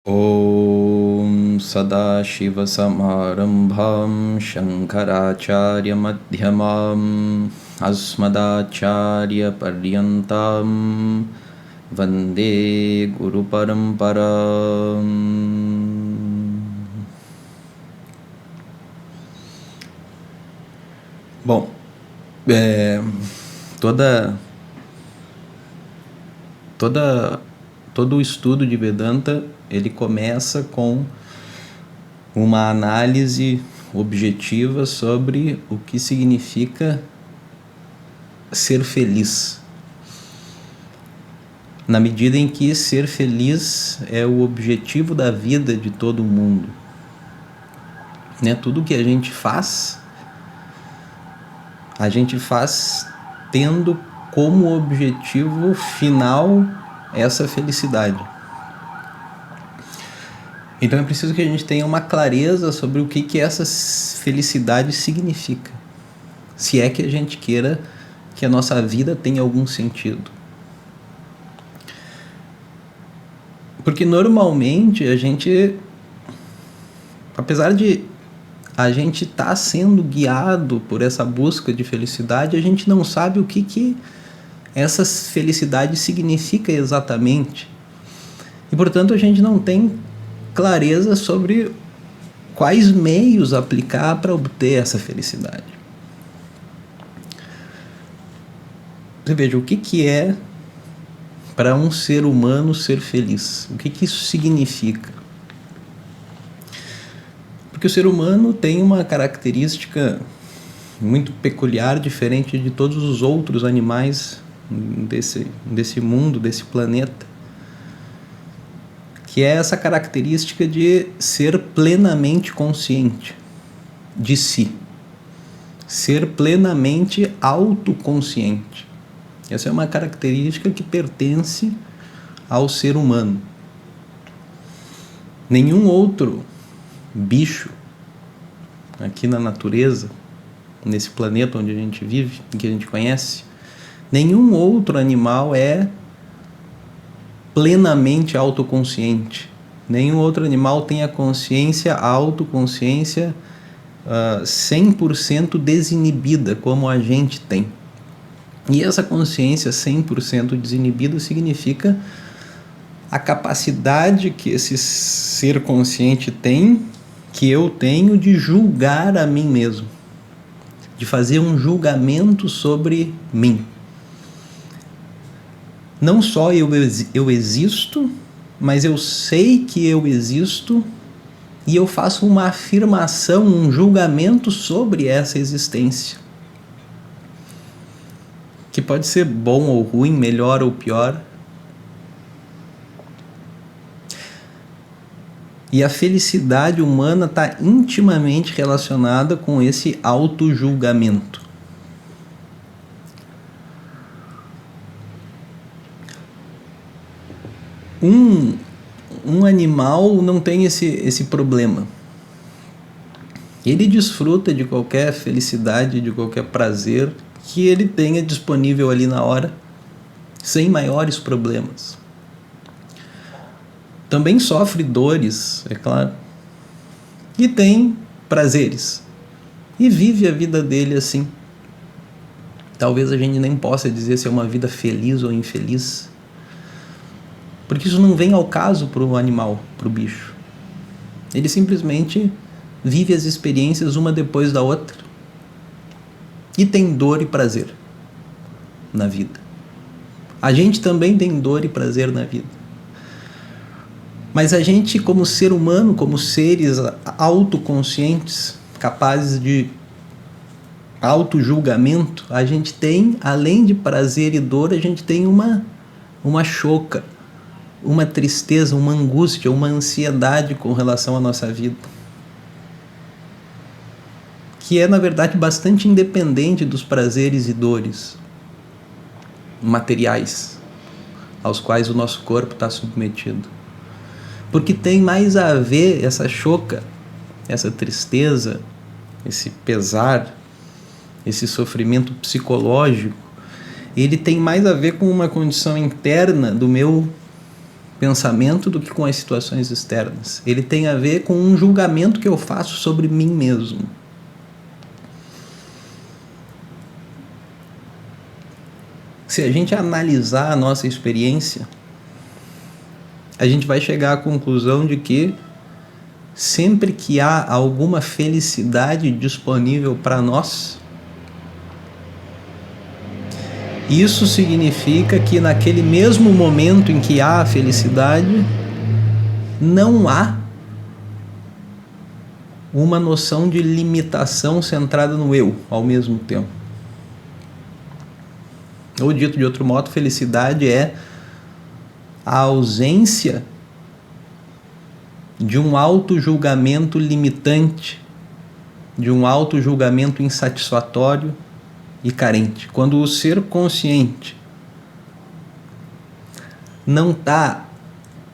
Om Sadashiva Samarambham Shankaracharya Madhyamam Asmadacharya Paryantam Vande Guru Paramparam. Bom, todo o estudo de Vedanta, ele começa com uma análise objetiva sobre o que significa ser feliz. Na medida em que ser feliz é o objetivo da vida de todo mundo, né? Tudo que a gente faz tendo como objetivo final essa felicidade. Então é preciso que a gente tenha uma clareza sobre o que essa felicidade significa, se é que a gente queira que a nossa vida tenha algum sentido. Porque normalmente a gente, apesar de a gente estar sendo guiado por essa busca de felicidade, a gente não sabe o que essa felicidade significa exatamente. E, portanto, a gente não tem clareza sobre quais meios aplicar para obter essa felicidade. Você veja, o que é para um ser humano ser feliz? O que isso significa? Porque o ser humano tem uma característica muito peculiar, diferente de todos os outros animais desse mundo, desse planeta, que é essa característica de ser plenamente consciente de si, ser plenamente autoconsciente. Essa é uma característica que pertence ao ser humano. Nenhum outro bicho aqui na natureza, nesse planeta onde a gente vive, que a gente conhece, nenhum outro animal é plenamente autoconsciente. Nenhum outro animal tem a consciência, a autoconsciência 100% desinibida, como a gente tem. E essa consciência 100% desinibida significa a capacidade que esse ser consciente tem, que eu tenho, de julgar a mim mesmo, de fazer um julgamento sobre mim. Não só eu existo, mas eu sei que eu existo e eu faço uma afirmação, um julgamento sobre essa existência, que pode ser bom ou ruim, melhor ou pior. E a felicidade humana está intimamente relacionada com esse auto-julgamento. Um animal não tem esse problema. Ele desfruta de qualquer felicidade, de qualquer prazer que ele tenha disponível ali na hora, sem maiores problemas. Também sofre dores, é claro, e tem prazeres, e vive a vida dele assim. Talvez a gente nem possa dizer se é uma vida feliz ou infeliz, porque isso não vem ao caso para o animal, para o bicho. Ele simplesmente vive as experiências uma depois da outra e tem dor e prazer na vida. A gente também tem dor e prazer na vida. Mas a gente, como ser humano, como seres autoconscientes, capazes de auto-julgamento, a gente tem, além de prazer e dor, a gente tem uma choca, uma tristeza, uma angústia, uma ansiedade com relação à nossa vida, que é, na verdade, bastante independente dos prazeres e dores materiais aos quais o nosso corpo está submetido. Porque tem mais a ver essa choca, essa tristeza, esse pesar, esse sofrimento psicológico, ele tem mais a ver com uma condição interna do meu pensamento do que com as situações externas. Ele tem a ver com um julgamento que eu faço sobre mim mesmo. Se a gente analisar a nossa experiência, a gente vai chegar à conclusão de que sempre que há alguma felicidade disponível para nós, isso significa que naquele mesmo momento em que há a felicidade, não há uma noção de limitação centrada no eu ao mesmo tempo. Ou dito de outro modo, felicidade é a ausência de um auto-julgamento limitante, de um auto-julgamento insatisfatório e carente. Quando o ser consciente não está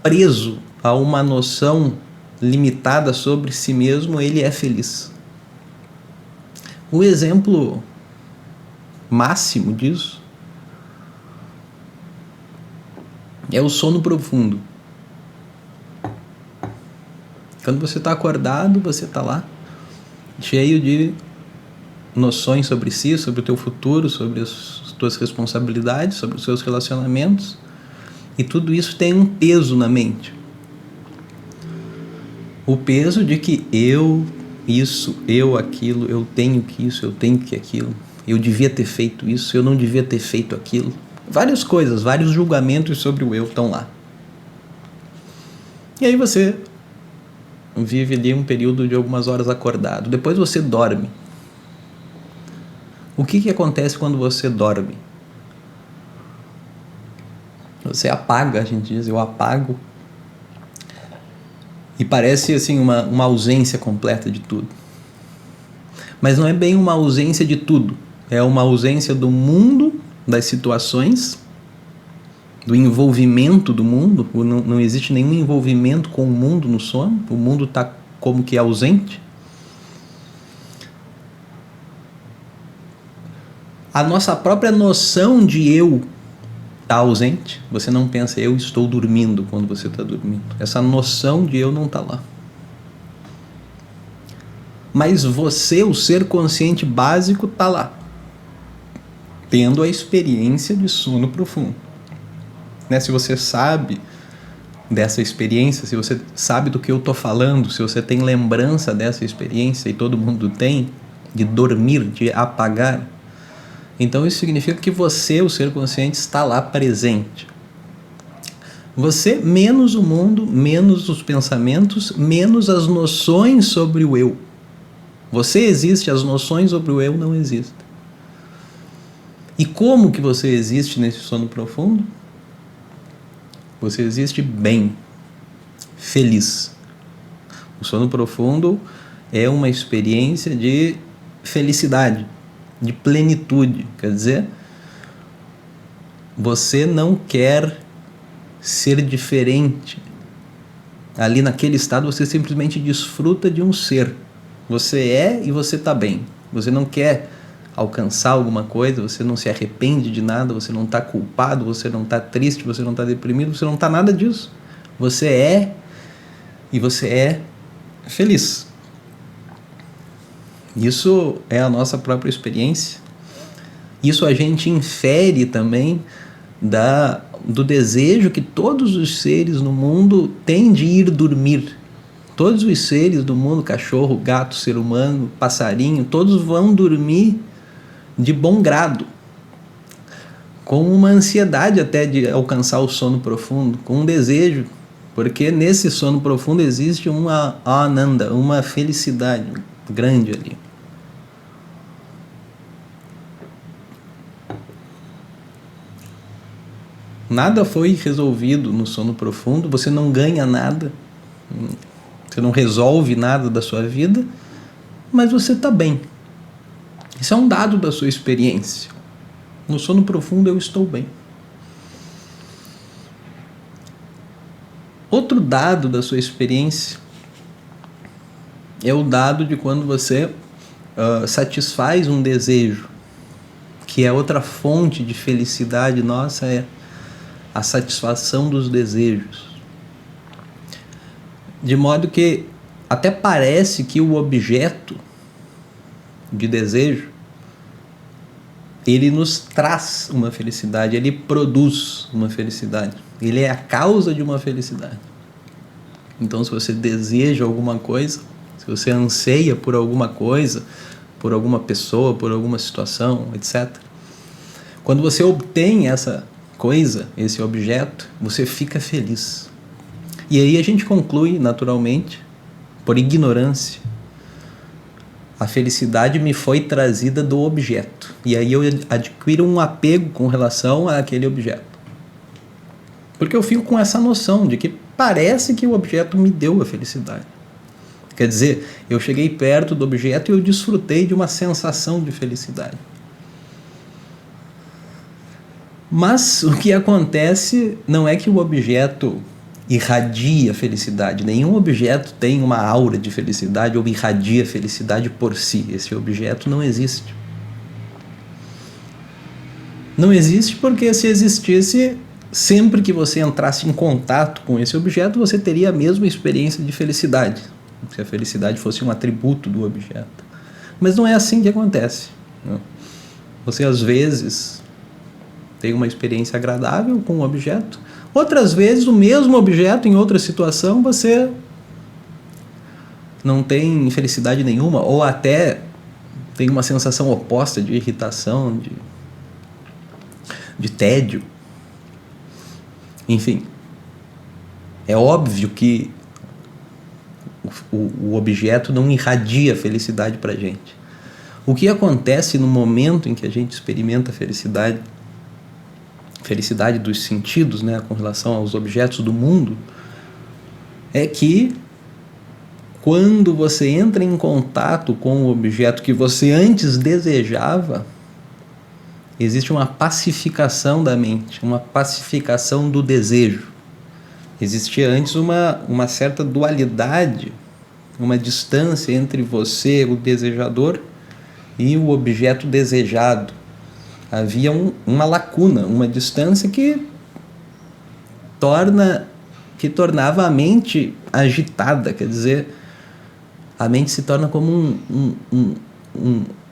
preso a uma noção limitada sobre si mesmo, ele é feliz. O exemplo máximo disso é o sono profundo. Quando você está acordado, você está lá, cheio de noções sobre si, sobre o teu futuro, sobre as tuas responsabilidades, sobre os seus relacionamentos, e tudo isso tem um peso na mente. O peso de que eu, isso, eu, aquilo, eu tenho que isso, eu tenho que aquilo, eu devia ter feito isso, eu não devia ter feito aquilo. Várias coisas, vários julgamentos sobre o eu estão lá. E aí você vive ali um período de algumas horas acordado. Depois você dorme. O que acontece quando você dorme? Você apaga, a gente diz, eu apago. E parece assim uma ausência completa de tudo. Mas não é bem uma ausência de tudo. É uma ausência do mundo, das situações, do envolvimento do mundo. Não existe nenhum envolvimento com o mundo no sono. O mundo está como que ausente. A nossa própria noção de eu está ausente. Você não pensa, eu estou dormindo quando você está dormindo. Essa noção de eu não está lá. Mas você, o ser consciente básico, está lá, tendo a experiência de sono profundo. Né? Se você sabe dessa experiência, se você sabe do que eu estou falando, se você tem lembrança dessa experiência, e todo mundo tem, de dormir, de apagar, então isso significa que você, o ser consciente, está lá presente. Você menos o mundo, menos os pensamentos, menos as noções sobre o eu. Você existe, as noções sobre o eu não existem. E como que você existe nesse sono profundo? Você existe bem, feliz. O sono profundo é uma experiência de felicidade, de plenitude. Quer dizer, você não quer ser diferente. Ali naquele estado você simplesmente desfruta de um ser. Você é e você está bem. Você não quer alcançar alguma coisa, você não se arrepende de nada, você não está culpado, você não está triste, você não está deprimido, você não está nada disso. Você é e você é feliz. Isso é a nossa própria experiência. Isso a gente infere também do desejo que todos os seres no mundo têm de ir dormir. Todos os seres do mundo, cachorro, gato, ser humano, passarinho, todos vão dormir de bom grado, com uma ansiedade até de alcançar o sono profundo, com um desejo, porque nesse sono profundo existe uma ananda, uma felicidade grande ali. Nada foi resolvido no sono profundo, você não ganha nada, você não resolve nada da sua vida, mas você está bem. Isso é um dado da sua experiência. No sono profundo eu estou bem. Outro dado da sua experiência é o dado de quando você satisfaz um desejo, que é outra fonte de felicidade nossa, é a satisfação dos desejos. De modo que até parece que o objeto de desejo, ele nos traz uma felicidade, ele produz uma felicidade, ele é a causa de uma felicidade. Então, se você deseja alguma coisa, se você anseia por alguma coisa, por alguma pessoa, por alguma situação, etc., quando você obtém essa coisa, esse objeto, você fica feliz. E aí a gente conclui, naturalmente, por ignorância, a felicidade me foi trazida do objeto. E aí eu adquiro um apego com relação àquele objeto. Porque eu fico com essa noção de que parece que o objeto me deu a felicidade. Quer dizer, eu cheguei perto do objeto e eu desfrutei de uma sensação de felicidade. Mas o que acontece não é que o objeto irradia felicidade. Nenhum objeto tem uma aura de felicidade ou irradia felicidade por si. Esse objeto não existe. Não existe porque, se existisse, sempre que você entrasse em contato com esse objeto, você teria a mesma experiência de felicidade, se a felicidade fosse um atributo do objeto. Mas não é assim que acontece. Você, às vezes, tem uma experiência agradável com um objeto, outras vezes o mesmo objeto, em outra situação, você não tem felicidade nenhuma, ou até tem uma sensação oposta de irritação, de tédio. Enfim, é óbvio que o objeto não irradia felicidade para a gente. O que acontece no momento em que a gente experimenta felicidade dos sentidos, né, com relação aos objetos do mundo, é que quando você entra em contato com o objeto que você antes desejava, existe uma pacificação da mente, uma pacificação do desejo. Existia antes uma certa dualidade, uma distância entre você, o desejador, e o objeto desejado. Havia uma lacuna, uma distância que tornava a mente agitada. Quer dizer, a mente se torna como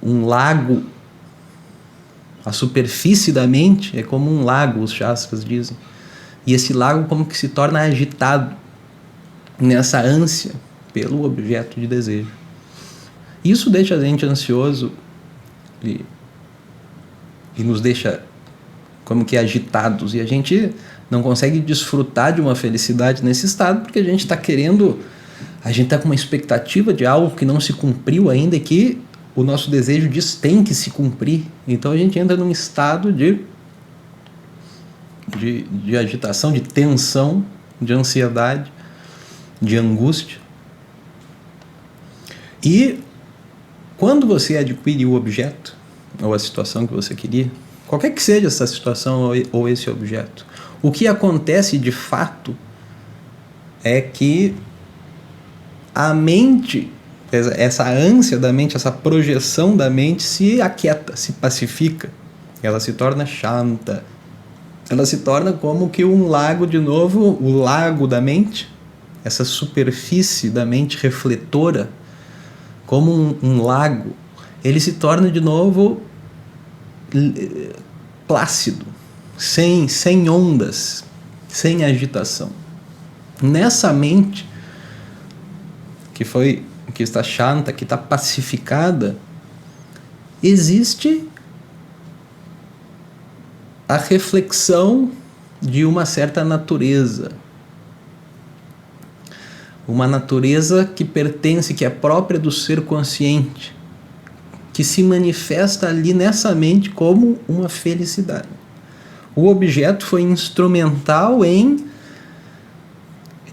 um lago. A superfície da mente é como um lago, os Shastras dizem. E esse lago como que se torna agitado nessa ânsia pelo objeto de desejo. Isso deixa a gente ansioso e nos deixa como que agitados. E a gente não consegue desfrutar de uma felicidade nesse estado porque a gente está querendo... A gente está com uma expectativa de algo que não se cumpriu ainda e que o nosso desejo diz tem que se cumprir. Então a gente entra num estado de agitação, de tensão, de ansiedade, de angústia. E quando você adquire o objeto ou a situação que você queria, qualquer que seja essa situação ou esse objeto, o que acontece de fato é que a mente, essa ânsia da mente, essa projeção da mente se aquieta, se pacifica. Ela se torna shanta. Ela se torna como que um lago de novo, o lago da mente, essa superfície da mente refletora, como um lago, ele se torna de novo plácido, sem ondas, sem agitação. Nessa mente que está shanta, que está pacificada, existe a reflexão de uma certa natureza. Uma natureza que pertence, que é própria do ser consciente, que se manifesta ali nessa mente como uma felicidade. O objeto foi instrumental em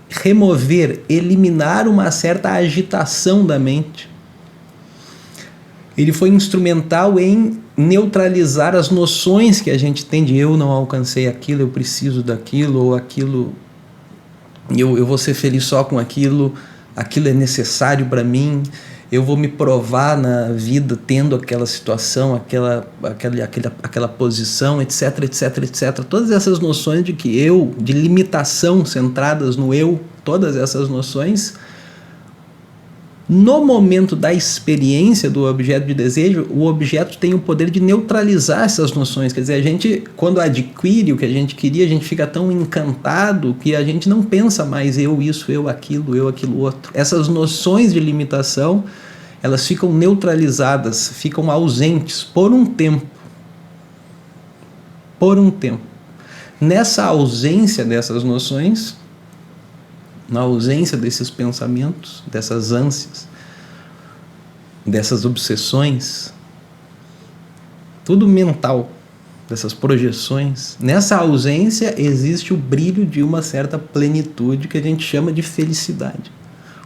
remover, eliminar uma certa agitação da mente. Ele foi instrumental em neutralizar as noções que a gente tem de eu não alcancei aquilo, eu preciso daquilo, ou aquilo, eu vou ser feliz só com aquilo, aquilo é necessário para mim, eu vou me provar na vida tendo aquela situação, aquela posição, etc, etc, etc. Todas essas noções de limitação centradas no eu, todas essas noções, no momento da experiência do objeto de desejo, o objeto tem o poder de neutralizar essas noções. Quer dizer, a gente, quando adquire o que a gente queria, a gente fica tão encantado que a gente não pensa mais eu isso, eu aquilo outro. Essas noções de limitação, elas ficam neutralizadas, ficam ausentes por um tempo. Por um tempo. Nessa ausência dessas noções, na ausência desses pensamentos, dessas ânsias, dessas obsessões, tudo mental, dessas projeções, nessa ausência existe o brilho de uma certa plenitude que a gente chama de felicidade.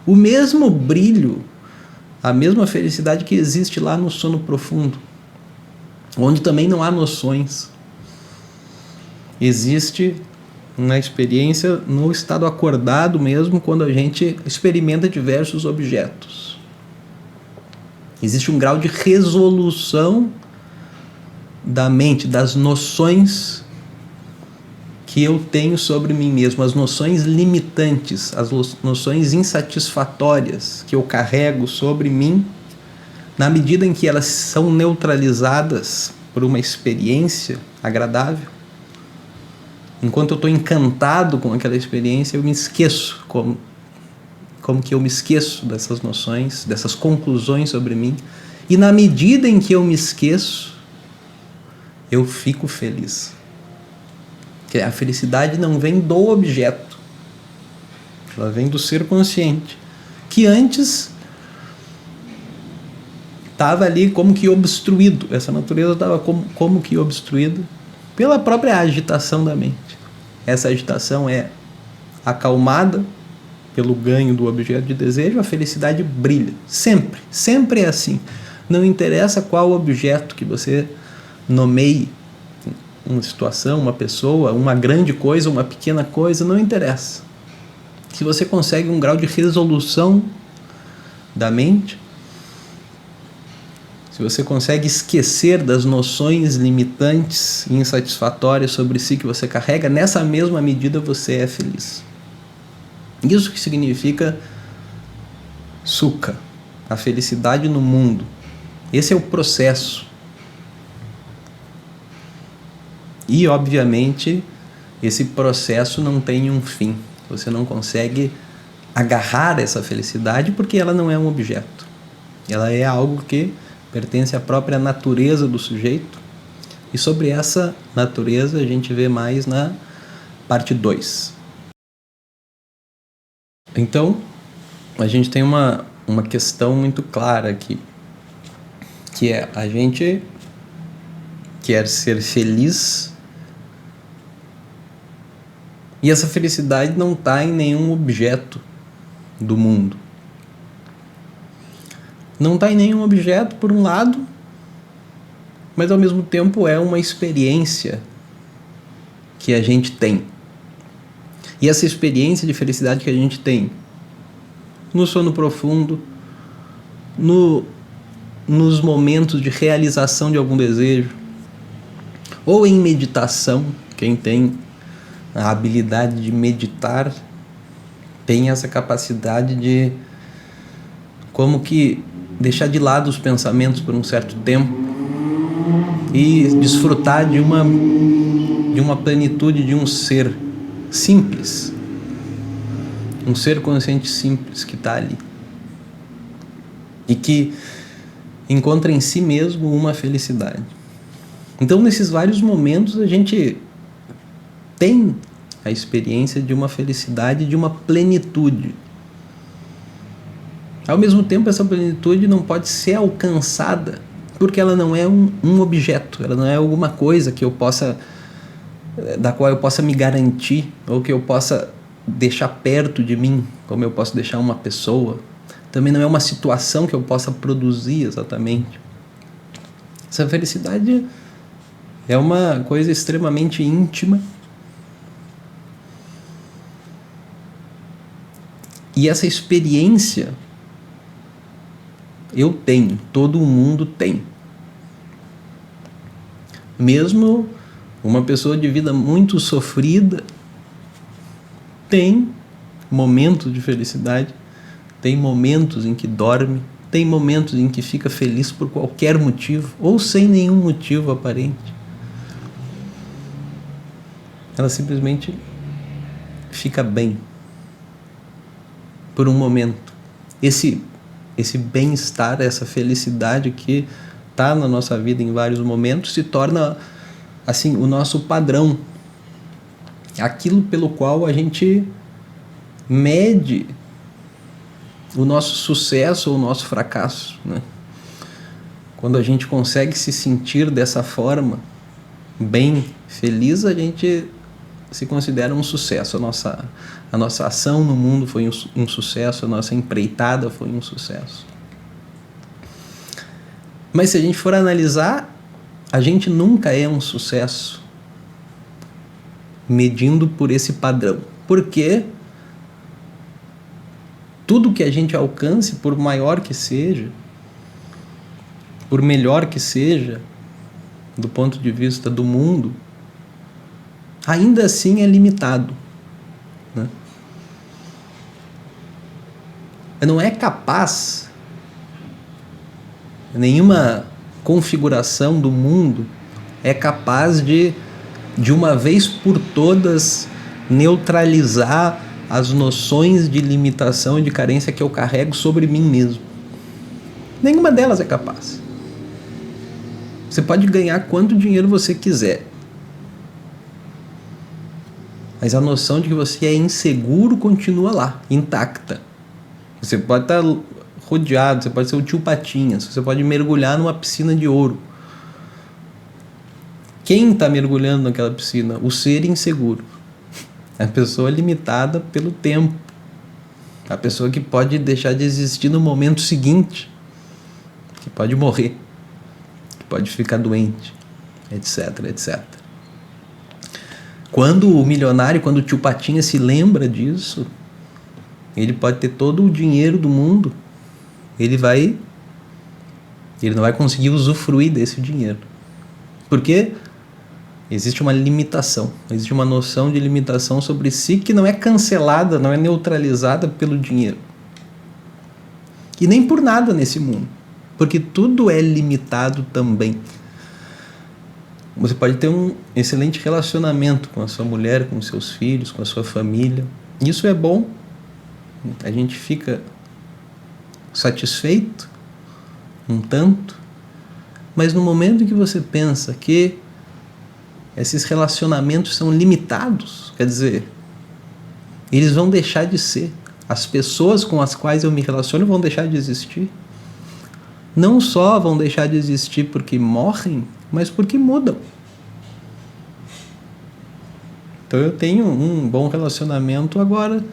O mesmo brilho, a mesma felicidade que existe lá no sono profundo, onde também não há noções. Existe na experiência, no estado acordado mesmo, quando a gente experimenta diversos objetos. Existe um grau de resolução da mente, das noções que eu tenho sobre mim mesmo, as noções limitantes, as noções insatisfatórias que eu carrego sobre mim, na medida em que elas são neutralizadas por uma experiência agradável. Enquanto eu estou encantado com aquela experiência, eu me esqueço, como que eu me esqueço dessas noções, dessas conclusões sobre mim. E na medida em que eu me esqueço, eu fico feliz. Porque a felicidade não vem do objeto, ela vem do ser consciente, que antes estava ali como que obstruído, essa natureza estava como que obstruída pela própria agitação da mente. Essa agitação é acalmada pelo ganho do objeto de desejo, a felicidade brilha. Sempre, sempre é assim. Não interessa qual objeto que você nomeie, uma situação, uma pessoa, uma grande coisa, uma pequena coisa, não interessa. Se você consegue um grau de resolução da mente, se você consegue esquecer das noções limitantes e insatisfatórias sobre si que você carrega, nessa mesma medida você é feliz. Isso que significa sukha, a felicidade no mundo. Esse é o processo. E, obviamente, esse processo não tem um fim. Você não consegue agarrar essa felicidade porque ela não é um objeto. Ela é algo que pertence à própria natureza do sujeito, e sobre essa natureza a gente vê mais na parte 2. Então, a gente tem uma questão muito clara aqui, que é a gente quer ser feliz e essa felicidade não está em nenhum objeto do mundo. Não está em nenhum objeto, por um lado, mas ao mesmo tempo é uma experiência que a gente tem. E essa experiência de felicidade que a gente tem no sono profundo, nos momentos de realização de algum desejo, ou em meditação, quem tem a habilidade de meditar tem essa capacidade de como que deixar de lado os pensamentos por um certo tempo e desfrutar de uma plenitude de um ser simples, um ser consciente simples que está ali e que encontra em si mesmo uma felicidade. Então, nesses vários momentos, a gente tem a experiência de uma felicidade, de uma plenitude. Ao mesmo tempo, essa plenitude não pode ser alcançada porque ela não é um objeto, ela não é alguma coisa que eu possa, da qual eu possa me garantir ou que eu possa deixar perto de mim, como eu posso deixar uma pessoa. Também não é uma situação que eu possa produzir exatamente. Essa felicidade é uma coisa extremamente íntima. E essa experiência Eu tenho, todo mundo tem. Mesmo uma pessoa de vida muito sofrida tem momentos de felicidade, tem momentos em que dorme, tem momentos em que fica feliz por qualquer motivo ou sem nenhum motivo aparente. Ela simplesmente fica bem por um momento. Esse bem-estar, essa felicidade que está na nossa vida em vários momentos se torna assim o nosso padrão, aquilo pelo qual a gente mede o nosso sucesso ou o nosso fracasso, né? Quando a gente consegue se sentir dessa forma, bem, feliz, a gente se considera um sucesso. A nossa ação no mundo foi um sucesso, a nossa empreitada foi um sucesso. Mas se a gente for analisar, a gente nunca é um sucesso medindo por esse padrão. Porque tudo que a gente alcance, por maior que seja, por melhor que seja, do ponto de vista do mundo, ainda assim é limitado, né? Não é capaz, nenhuma configuração do mundo é capaz de uma vez por todas, neutralizar as noções de limitação e de carência que eu carrego sobre mim mesmo. Nenhuma delas é capaz. Você pode ganhar quanto dinheiro você quiser, mas a noção de que você é inseguro continua lá, intacta. Você pode estar rodeado, você pode ser o tio Patinhas, você pode mergulhar numa piscina de ouro. Quem está mergulhando naquela piscina? O ser inseguro. A pessoa limitada pelo tempo. A pessoa que pode deixar de existir no momento seguinte. Que pode morrer. Que pode ficar doente. Etc, etc. Quando o milionário, quando o tio Patinha se lembra disso, ele pode ter todo o dinheiro do mundo. Ele não vai conseguir usufruir desse dinheiro. Por quê? Existe uma limitação, existe uma noção de limitação sobre si que não é cancelada, não é neutralizada pelo dinheiro. E nem por nada nesse mundo, porque tudo é limitado também. Você pode ter um excelente relacionamento com a sua mulher, com os seus filhos, com a sua família. Isso é bom, a gente fica satisfeito um tanto, mas no momento em que você pensa que esses relacionamentos são limitados, quer dizer, eles vão deixar de ser. As pessoas com as quais eu me relaciono vão deixar de existir. Não só vão deixar de existir porque morrem, mas porque mudam. Então eu tenho um bom relacionamento agora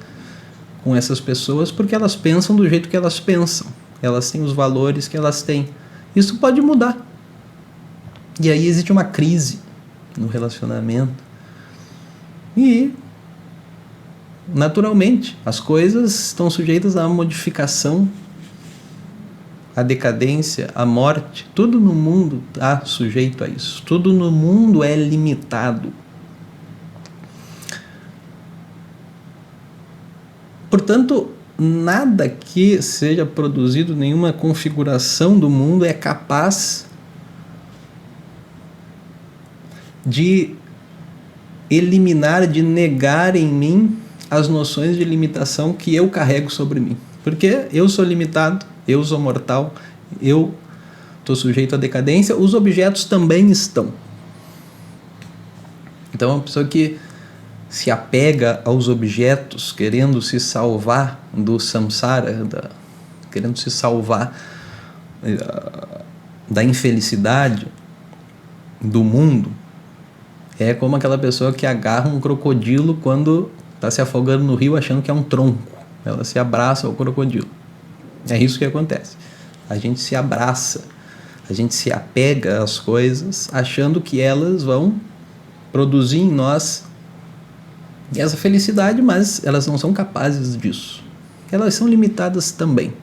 com essas pessoas porque elas pensam do jeito que elas pensam. Elas têm os valores que elas têm. Isso pode mudar. E aí existe uma crise no relacionamento. E, naturalmente, as coisas estão sujeitas à modificação, à decadência, à morte. Tudo no mundo está sujeito a isso. Tudo no mundo é limitado. Portanto, nada que seja produzido, nenhuma configuração do mundo é capaz de eliminar, de negar em mim as noções de limitação que eu carrego sobre mim. Porque eu sou limitado, eu sou mortal, eu estou sujeito à decadência, os objetos também estão. Então, uma pessoa que se apega aos objetos, querendo se salvar do samsara, querendo se salvar da infelicidade do mundo, é como aquela pessoa que agarra um crocodilo quando está se afogando no rio achando que é um tronco. Ela se abraça ao crocodilo. É isso que acontece. A gente se abraça, a gente se apega às coisas achando que elas vão produzir em nós essa felicidade, mas elas não são capazes disso. Elas são limitadas também.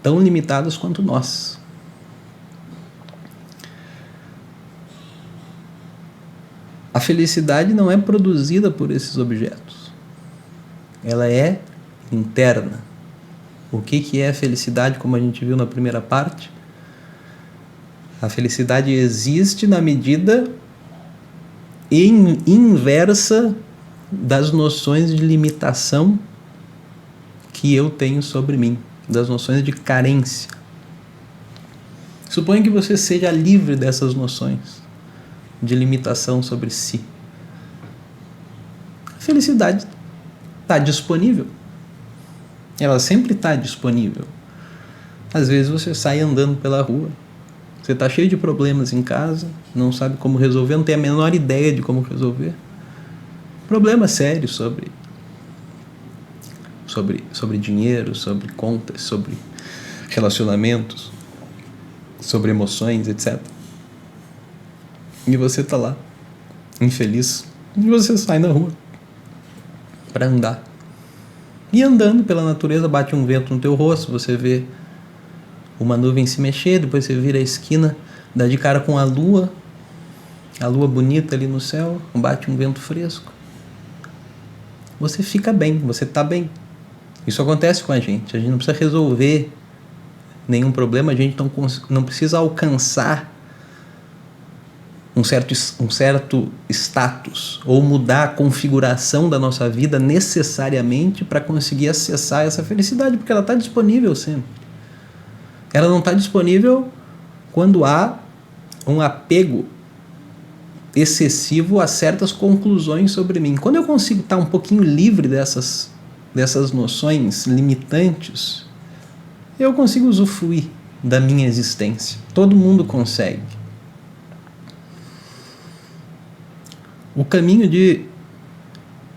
tão limitadas quanto nós. A felicidade não é produzida por esses objetos. Ela é interna. O que é a felicidade, como a gente viu na primeira parte? A felicidade existe na medida inversa das noções de limitação que eu tenho sobre mim, das noções de carência. Suponha que você seja livre dessas noções de limitação sobre si. A felicidade está disponível. Ela sempre está disponível. Às vezes você sai andando pela rua, você está cheio de problemas em casa, não sabe como resolver, não tem a menor ideia de como resolver. Problemas sérios sobre dinheiro, sobre contas, sobre relacionamentos, sobre emoções, etc. E você está lá, infeliz, e você sai na rua para andar. E andando pela natureza, bate um vento no teu rosto, você vê uma nuvem se mexer, depois você vira a esquina, dá de cara com a lua bonita ali no céu, bate um vento fresco. Você fica bem, você está bem. Isso acontece com a gente não precisa resolver nenhum problema, a gente não precisa alcançar um certo status ou mudar a configuração da nossa vida necessariamente para conseguir acessar essa felicidade, porque ela está disponível sempre. Ela não está disponível quando há um apego excessivo a certas conclusões sobre mim. Quando eu consigo estar um pouquinho livre dessas noções limitantes, eu consigo usufruir da minha existência. Todo mundo consegue. O caminho de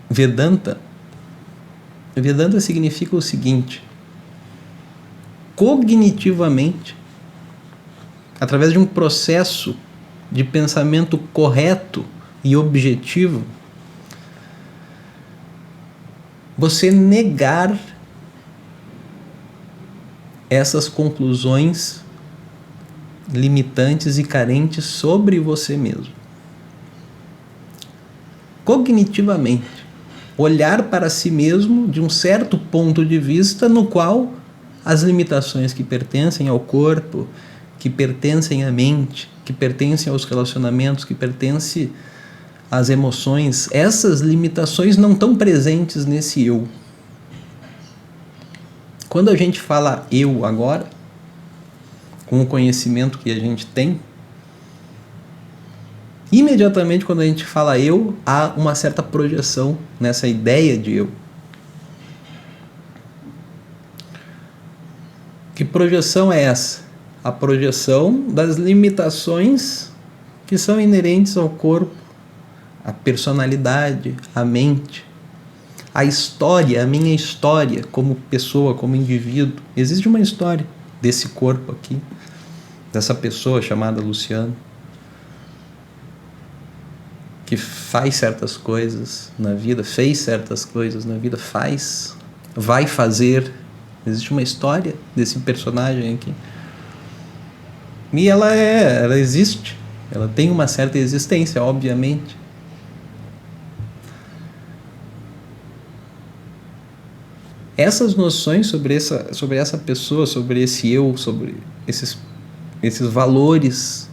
Vedanta significa o seguinte: cognitivamente, através de um processo de pensamento correto e objetivo, você negar essas conclusões limitantes e carentes sobre você mesmo. Cognitivamente, olhar para si mesmo de um certo ponto de vista no qual as limitações que pertencem ao corpo, que pertencem à mente, que pertencem aos relacionamentos, que pertencem às emoções, essas limitações não estão presentes nesse eu. Quando a gente fala eu agora, com o conhecimento que a gente tem, imediatamente quando a gente fala eu, há uma certa projeção nessa ideia de eu. Que projeção é essa? A projeção das limitações que são inerentes ao corpo, à personalidade, à mente, à história, a minha história como pessoa, como indivíduo. Existe uma história desse corpo aqui, dessa pessoa chamada Luciano, que faz certas coisas na vida, fez certas coisas na vida, vai fazer. Existe uma história desse personagem aqui. E ela existe. Ela tem uma certa existência, obviamente. Essas noções sobre essa pessoa, sobre esse eu, sobre esses valores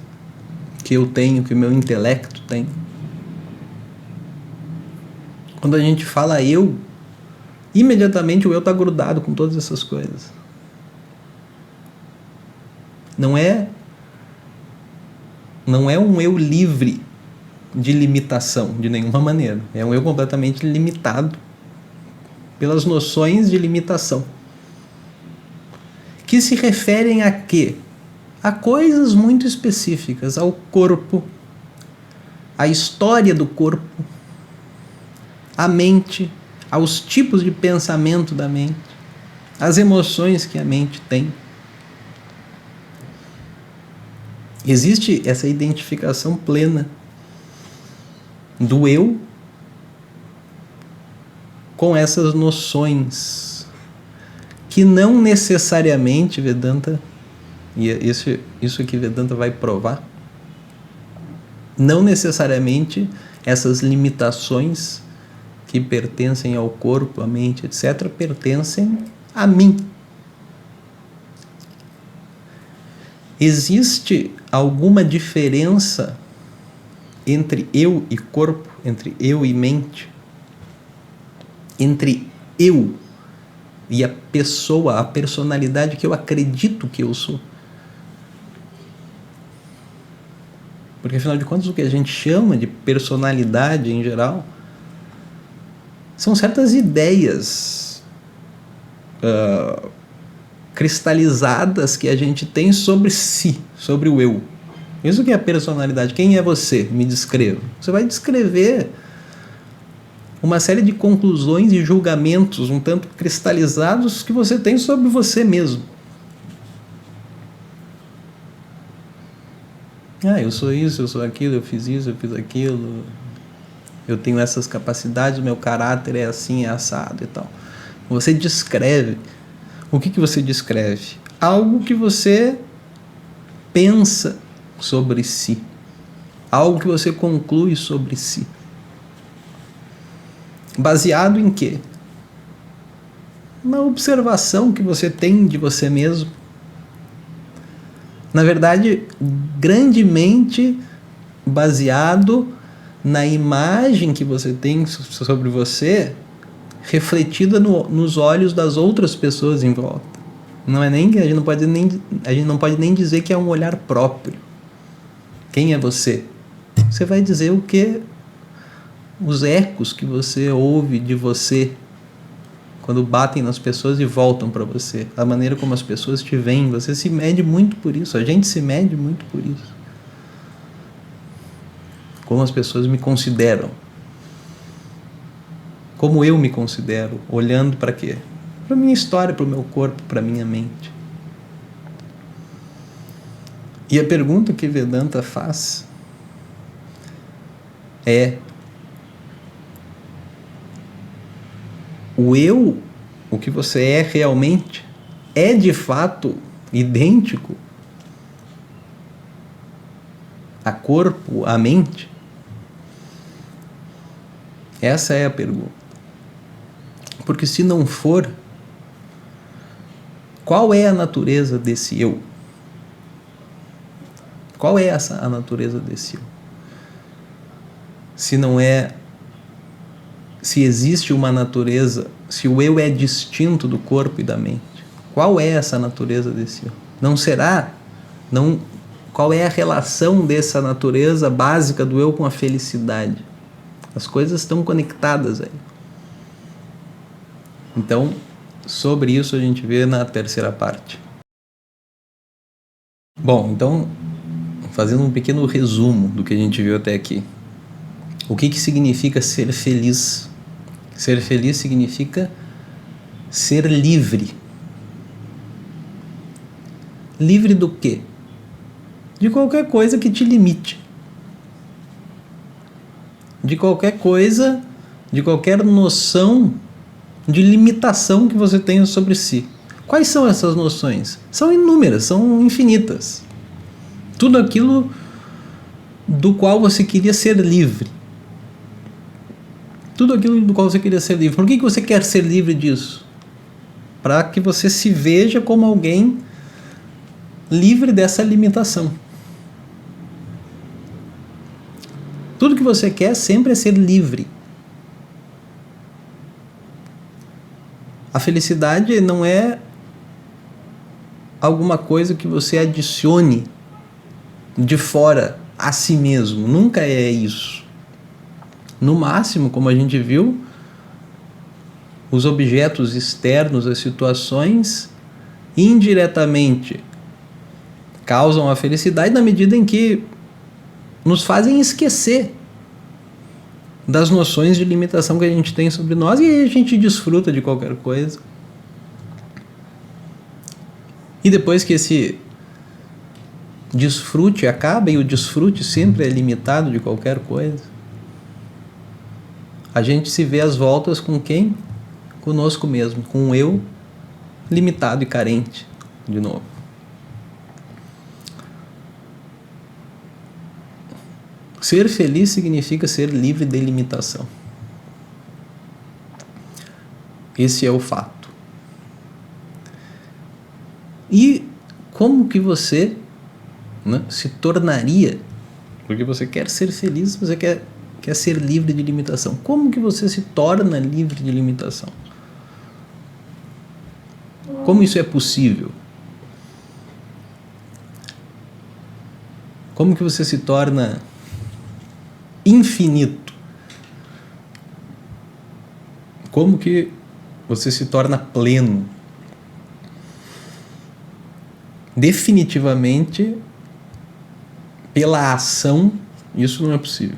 que eu tenho, que o meu intelecto tem. Quando a gente fala eu, imediatamente o eu está grudado com todas essas coisas. Não é um eu livre de limitação, de nenhuma maneira. É um eu completamente limitado pelas noções de limitação. Que se referem a quê? A coisas muito específicas, ao corpo, à história do corpo, à mente, aos tipos de pensamento da mente, às emoções que a mente tem. Existe essa identificação plena do eu com essas noções que não necessariamente Vedanta, e isso que Vedanta vai provar, não necessariamente essas limitações que pertencem ao corpo, à mente, etc., pertencem a mim. Existe alguma diferença entre eu e corpo, entre eu e mente, entre eu e a pessoa, a personalidade que eu acredito que eu sou? Porque, afinal de contas, o que a gente chama de personalidade em geral são certas ideias cristalizadas que a gente tem sobre si, sobre o eu. Isso que é a personalidade. Quem é você? Me descreva. Você vai descrever uma série de conclusões e julgamentos um tanto cristalizados que você tem sobre você mesmo. Eu sou isso, eu sou aquilo, eu fiz isso, eu fiz aquilo, eu tenho essas capacidades, o meu caráter é assim, é assado e tal. Você descreve. O que você descreve? Algo que você pensa sobre si. Algo que você conclui sobre si. Baseado em quê? Na observação que você tem de você mesmo. Na verdade, grandemente baseado na imagem que você tem sobre você, refletida nos olhos das outras pessoas em volta. Não é nem que a gente não pode nem dizer que é um olhar próprio. Quem é você? Você vai dizer o que os ecos que você ouve de você quando batem nas pessoas e voltam para você, a maneira como as pessoas te veem. Você se mede muito por isso, a gente se mede muito por isso. Como as pessoas me consideram. Como eu me considero, olhando para quê? Para a minha história, para o meu corpo, para a minha mente. E a pergunta que Vedanta faz é: o eu, o que você é realmente, é de fato idêntico a corpo, a mente? Essa é a pergunta. Porque se não for, qual é a natureza desse eu? Qual é a natureza desse eu? Se não é... Se existe uma natureza, se o eu é distinto do corpo e da mente, qual é essa natureza desse eu? Não será? Qual é a relação dessa natureza básica do eu com a felicidade? As coisas estão conectadas aí. Então, sobre isso a gente vê na terceira parte. Bom, então, fazendo um pequeno resumo do que a gente viu até aqui. O que significa ser feliz? Ser feliz significa ser livre. Livre do quê? De qualquer coisa que te limite. De qualquer coisa, de qualquer noção de limitação que você tenha sobre si. Quais são essas noções? São inúmeras, são infinitas. Tudo aquilo do qual você queria ser livre. Tudo aquilo do qual você queria ser livre. Por que você quer ser livre disso? Para que você se veja como alguém livre dessa limitação. Tudo que você quer sempre é ser livre. A felicidade não é alguma coisa que você adicione de fora a si mesmo. Nunca é isso. No máximo, como a gente viu, os objetos externos, as situações, indiretamente causam a felicidade na medida em que nos fazem esquecer das noções de limitação que a gente tem sobre nós, e aí a gente desfruta de qualquer coisa. E depois que esse desfrute acaba, e o desfrute sempre é limitado de qualquer coisa, a gente se vê às voltas com quem? Conosco mesmo, com o eu limitado e carente, de novo. Ser feliz significa ser livre de limitação. Esse é o fato. E como que você, né, se tornaria, porque você quer ser feliz, você quer ser livre de limitação. Como que você se torna livre de limitação? Como isso é possível? Como que você se torna infinito? Como que você se torna pleno? Definitivamente, pela ação, isso não é possível.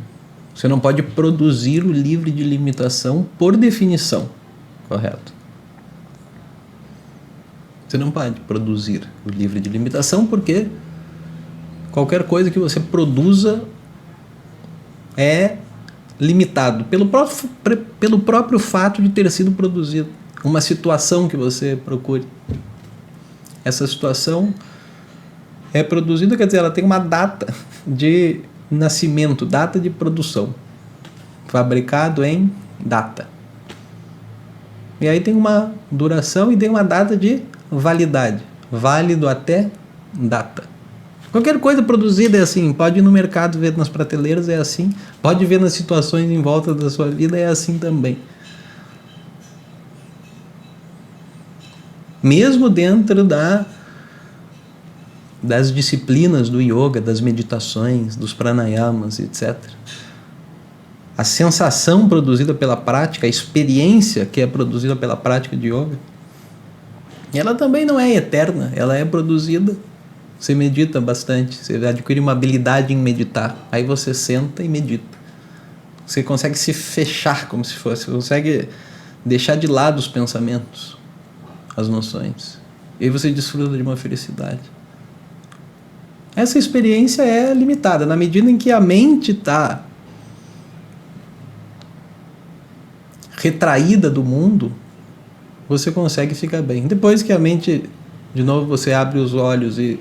Você não pode produzir o livre de limitação por definição, correto? Você não pode produzir o livre de limitação porque qualquer coisa que você produza é limitado pelo próprio fato de ter sido produzido. Uma situação que você procure. Essa situação é produzida, quer dizer, ela tem uma data de nascimento, data de produção. Fabricado em data. E aí tem uma duração e tem uma data de validade. Válido até data. Qualquer coisa produzida é assim. Pode ir no mercado ver nas prateleiras, é assim. Pode ver nas situações em volta da sua vida, é assim também. Mesmo dentro das disciplinas do yoga, das meditações, dos pranayamas, etc. A sensação produzida pela prática, a experiência que é produzida pela prática de yoga, ela também não é eterna, ela é produzida. Você medita bastante, você adquire uma habilidade em meditar, aí você senta e medita. Você consegue se fechar como se fosse, você consegue deixar de lado os pensamentos, as noções. E aí você desfruta de uma felicidade. Essa experiência é limitada, na medida em que a mente está retraída do mundo, você consegue ficar bem. Depois que a mente, de novo, você abre os olhos e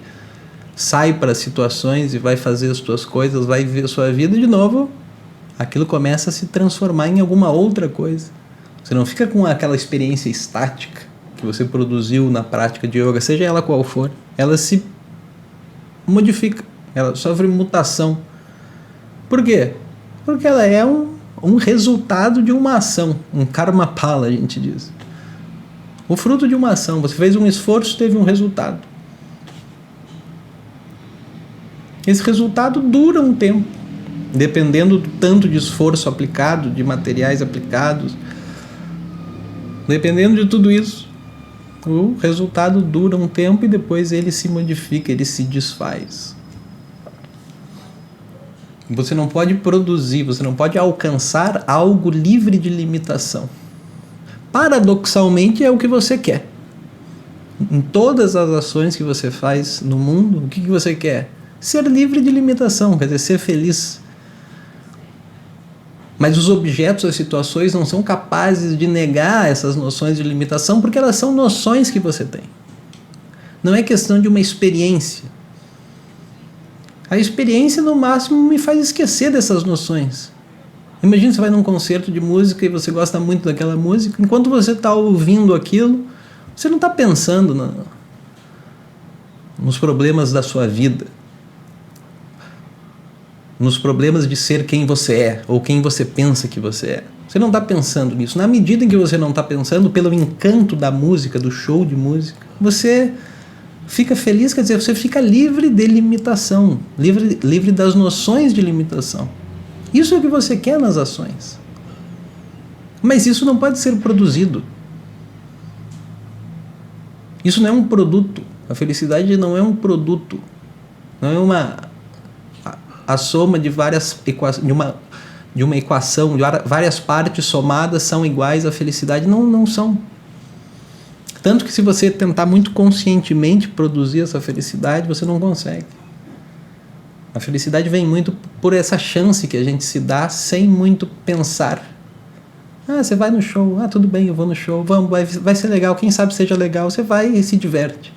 sai para as situações e vai fazer as suas coisas, vai viver a sua vida, de novo, aquilo começa a se transformar em alguma outra coisa. Você não fica com aquela experiência estática que você produziu na prática de yoga, seja ela qual for. Ela se modifica, ela sofre mutação. Por quê? Porque ela é um resultado de uma ação, um karma pala, a gente diz. O fruto de uma ação. Você fez um esforço, teve um resultado. Esse resultado dura um tempo, dependendo do tanto de esforço aplicado, de materiais aplicados. Dependendo de tudo isso, o resultado dura um tempo e depois ele se modifica, ele se desfaz. Você não pode produzir, você não pode alcançar algo livre de limitação. Paradoxalmente é o que você quer. Em todas as ações que você faz no mundo, o que você quer? Ser livre de limitação, quer dizer, ser feliz. Mas os objetos, as situações não são capazes de negar essas noções de limitação porque elas são noções que você tem. Não é questão de uma experiência. A experiência, no máximo, me faz esquecer dessas noções. Imagina, você vai num concerto de música e você gosta muito daquela música. Enquanto você está ouvindo aquilo, você não está pensando nos problemas da sua vida. Nos problemas de ser quem você é, ou quem você pensa que você é. Você não está pensando nisso. Na medida em que você não está pensando, pelo encanto da música, do show de música, você fica feliz, quer dizer, você fica livre de limitação, livre das noções de limitação. Isso é o que você quer nas ações. Mas isso não pode ser produzido. Isso não é um produto. A felicidade não é um produto. Não é a soma de de uma equação, de várias partes somadas são iguais à felicidade. Não são. Tanto que se você tentar muito conscientemente produzir essa felicidade, você não consegue. A felicidade vem muito por essa chance que a gente se dá sem muito pensar. Ah, você vai no show. Ah, tudo bem, eu vou no show. Vamos, vai ser legal. Quem sabe seja legal. Você vai e se diverte.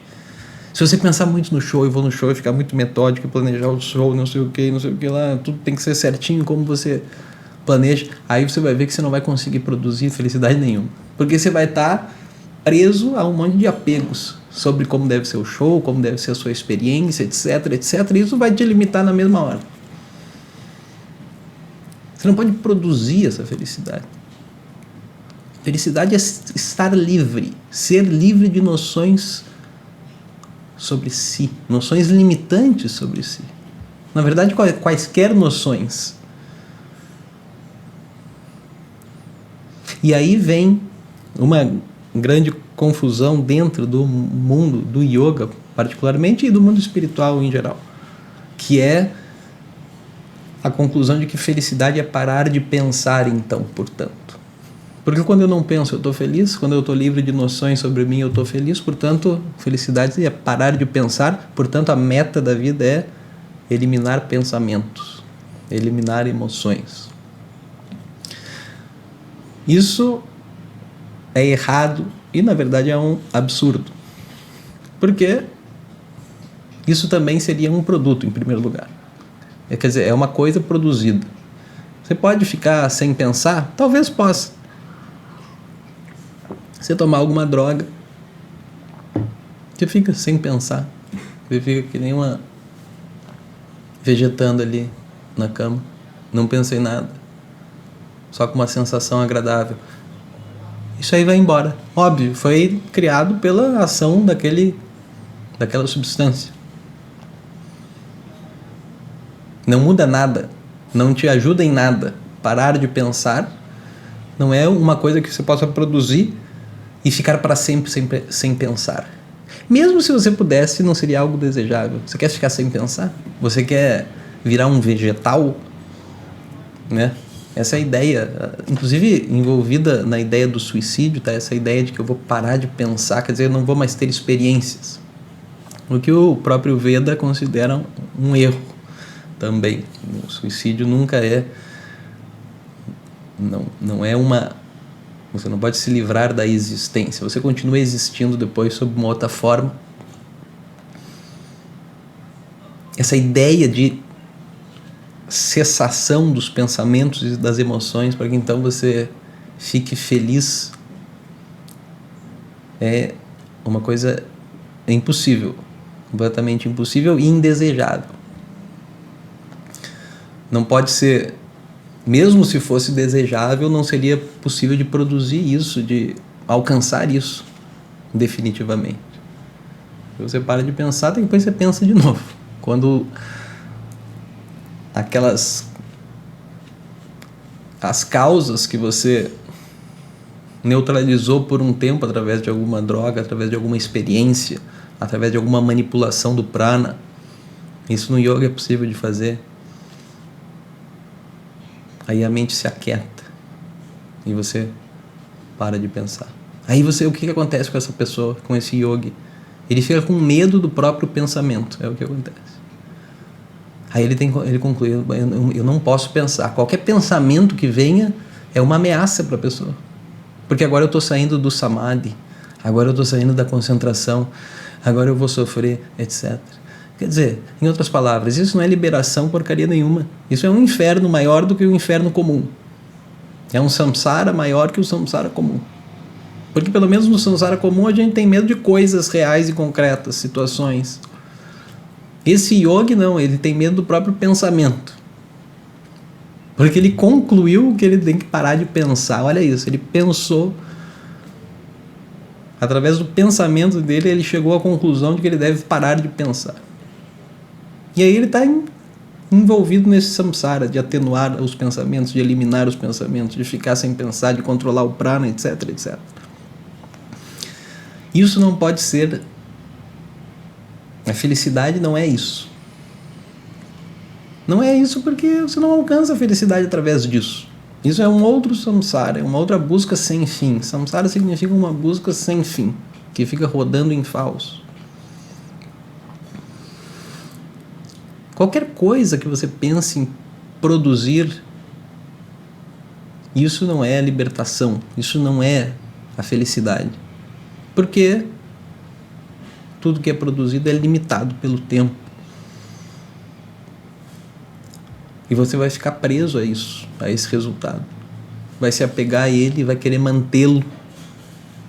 Se você pensar muito no show, eu vou no show e ficar muito metódico e planejar o show, não sei o que lá, tudo tem que ser certinho como você planeja, aí você vai ver que você não vai conseguir produzir felicidade nenhuma. Porque você vai estar preso a um monte de apegos sobre como deve ser o show, como deve ser a sua experiência, etc, etc. E isso vai te limitar na mesma hora. Você não pode produzir essa felicidade. Felicidade é estar livre, ser livre de noções sobre si, noções limitantes sobre si. Na verdade, quaisquer noções. E aí vem uma grande confusão dentro do mundo do yoga, particularmente, e do mundo espiritual em geral, que é a conclusão de que felicidade é parar de pensar, então, portanto. Porque quando eu não penso, eu estou feliz. Quando eu estou livre de noções sobre mim, eu estou feliz. Portanto, felicidade é parar de pensar. Portanto, a meta da vida é eliminar pensamentos, eliminar emoções. Isso é errado e, na verdade, é um absurdo. Porque isso também seria um produto, em primeiro lugar. Quer dizer, é uma coisa produzida. Você pode ficar sem pensar? Talvez possa. Você tomar alguma droga, você fica sem pensar. Você fica que nem uma vegetando ali na cama. Não pensa em nada. Só com uma sensação agradável. Isso aí vai embora. Óbvio, foi criado pela ação daquela substância. Não muda nada. Não te ajuda em nada. Parar de pensar não é uma coisa que você possa produzir e ficar para sempre sem pensar. Mesmo se você pudesse, não seria algo desejável. Você quer ficar sem pensar? Você quer virar um vegetal? Né? Essa é a ideia, inclusive envolvida na ideia do suicídio, tá? Essa ideia de que eu vou parar de pensar, quer dizer, eu não vou mais ter experiências. O que o próprio Veda considera um erro também. O suicídio nunca é... Não é uma... Você não pode se livrar da existência. Você continua existindo depois sob uma outra forma. Essa ideia de cessação dos pensamentos e das emoções para que então você fique feliz é uma coisa impossível. Completamente impossível e indesejável. Não pode ser... Mesmo se fosse desejável, não seria possível de produzir isso, de alcançar isso definitivamente. Se você para de pensar, depois você pensa de novo. Quando as causas que você neutralizou por um tempo através de alguma droga, através de alguma experiência, através de alguma manipulação do prana, isso no yoga é possível de fazer. Aí a mente se aquieta e você para de pensar. Aí o que acontece com essa pessoa, com esse yogi? Ele fica com medo do próprio pensamento, é o que acontece. Aí ele conclui, eu não posso pensar. Qualquer pensamento que venha é uma ameaça para a pessoa. Porque agora eu estou saindo do samadhi, agora eu estou saindo da concentração, agora eu vou sofrer, etc. Quer dizer, em outras palavras, isso não é liberação porcaria nenhuma. Isso é um inferno maior do que o inferno comum. É um samsara maior que o samsara comum. Porque pelo menos no samsara comum a gente tem medo de coisas reais e concretas, situações. Esse yogi não, ele tem medo do próprio pensamento. Porque ele concluiu que ele tem que parar de pensar. Olha isso, ele pensou... Através do pensamento dele, ele chegou à conclusão de que ele deve parar de pensar. E aí ele está envolvido nesse samsara de atenuar os pensamentos, de eliminar os pensamentos, de ficar sem pensar, de controlar o prana, etc, etc. Isso não pode ser... A felicidade não é isso. Não é isso porque você não alcança a felicidade através disso. Isso é um outro samsara, é uma outra busca sem fim. Samsara significa uma busca sem fim, que fica rodando em falso. Qualquer coisa que você pense em produzir Isso não é a libertação, isso não é a felicidade. Porque tudo que é produzido é limitado pelo tempo. E você vai ficar preso a isso, a esse resultado. Vai se apegar a ele, vai querer mantê-lo,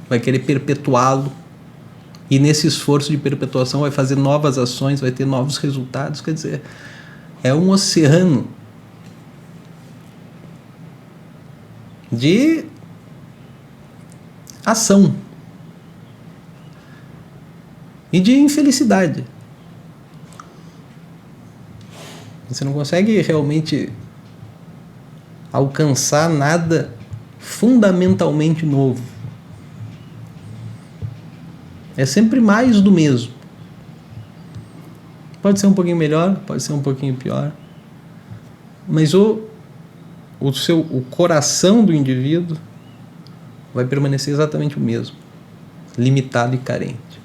vai querer perpetuá-lo. E nesse esforço de perpetuação vai fazer novas ações, vai ter novos resultados. Quer dizer, é um oceano de ação e de infelicidade. Você não consegue realmente alcançar nada fundamentalmente novo. É sempre mais do mesmo. Pode ser um pouquinho melhor, pode ser um pouquinho pior, mas o coração do indivíduo vai permanecer exatamente o mesmo, limitado e carente.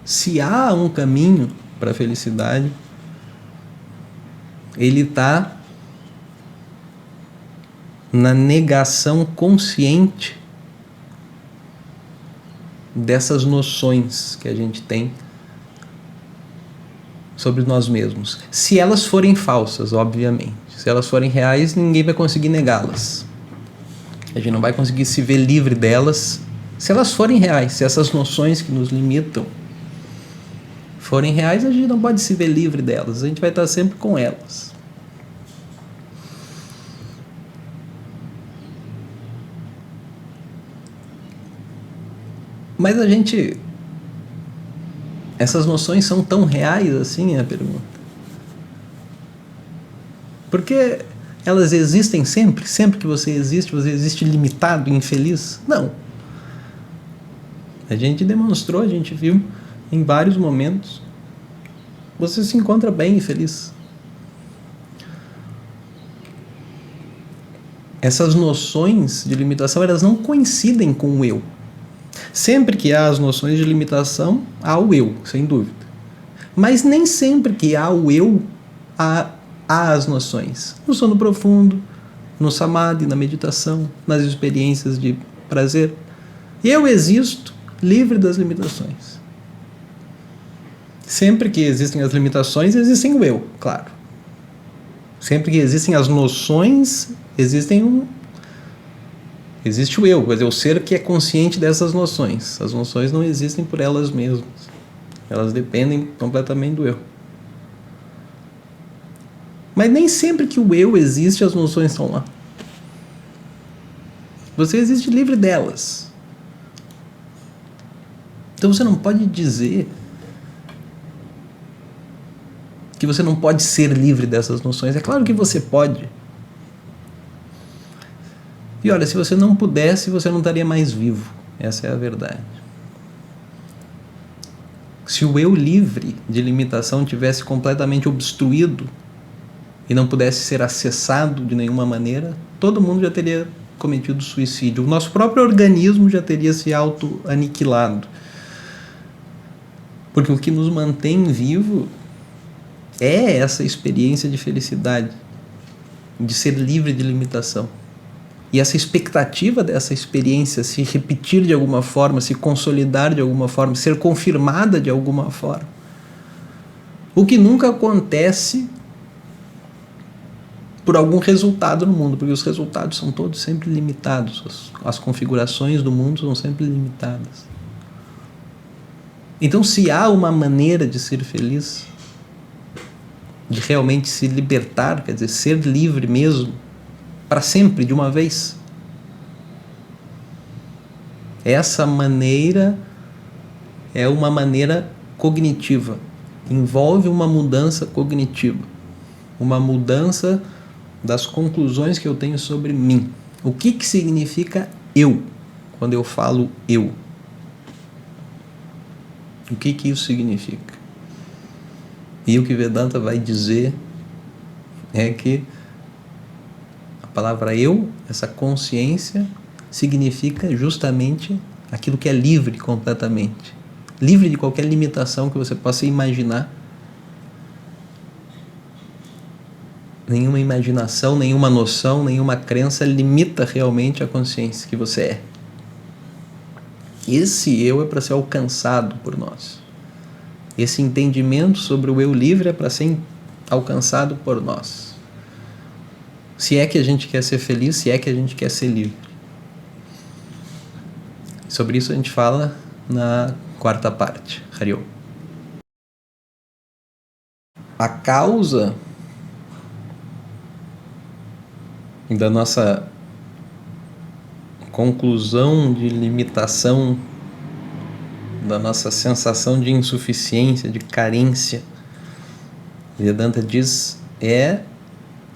Se há um caminho para a felicidade, ele está na negação consciente dessas noções que a gente tem sobre nós mesmos. Se elas forem falsas, obviamente. Se elas forem reais, ninguém vai conseguir negá-las. A gente não vai conseguir se ver livre delas. Se elas forem reais, se essas noções que nos limitam forem reais, a gente não pode se ver livre delas. A gente vai estar sempre com elas. Mas essas noções são tão reais assim, é a pergunta. Porque elas existem sempre? Sempre que você existe limitado, infeliz? Não. A gente demonstrou, a gente viu em vários momentos. Você se encontra bem e feliz. Essas noções de limitação, elas não coincidem com o eu. Sempre que há as noções de limitação, há o eu, sem dúvida. Mas nem sempre que há o eu, há as noções. No sono profundo, no samadhi, na meditação, nas experiências de prazer. Eu existo livre das limitações. Sempre que existem as limitações, existem o eu, claro. Sempre que existem as noções, existe o eu, quer dizer, o ser que é consciente dessas noções. As noções não existem por elas mesmas. Elas dependem completamente do eu. Mas nem sempre que o eu existe, as noções estão lá. Você existe livre delas. Então você não pode dizer que você não pode ser livre dessas noções. É claro que você pode. E olha, se você não pudesse, você não estaria mais vivo. Essa é a verdade. Se o eu livre de limitação tivesse completamente obstruído e não pudesse ser acessado de nenhuma maneira, todo mundo já teria cometido suicídio. O nosso próprio organismo já teria se auto-aniquilado. Porque o que nos mantém vivo é essa experiência de felicidade, de ser livre de limitação. E essa expectativa dessa experiência se repetir de alguma forma, se consolidar de alguma forma, ser confirmada de alguma forma. O que nunca acontece por algum resultado no mundo, porque os resultados são todos sempre limitados, as configurações do mundo são sempre limitadas. Então, se há uma maneira de ser feliz, de realmente se libertar, quer dizer, ser livre mesmo, para sempre, de uma vez, essa maneira é uma maneira cognitiva, envolve uma mudança cognitiva, uma mudança das conclusões que eu tenho sobre mim. O que significa eu, quando eu falo eu? O que isso significa? E o que Vedanta vai dizer é que a palavra eu, essa consciência, significa justamente aquilo que é livre completamente. Livre de qualquer limitação que você possa imaginar. nenhuma imaginação, nenhuma noção, nenhuma crença limita realmente a consciência que você é. Esse eu é para ser alcançado por nós. Esse entendimento sobre o eu livre é para ser alcançado por nós. Se é que a gente quer ser feliz, se é que a gente quer ser livre. Sobre isso a gente fala na quarta parte. Hariom. A causa da nossa conclusão de limitação, da nossa sensação de insuficiência, de carência, Vedanta diz, é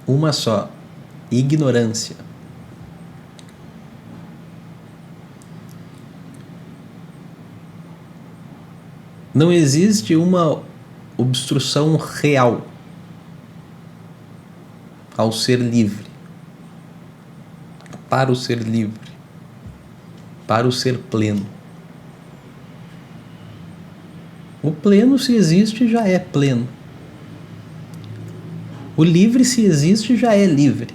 uma só: ignorância. Não existe uma obstrução real ao ser livre, para o ser livre, para o ser pleno. O pleno, se existe, já é pleno. O livre, se existe, já é livre.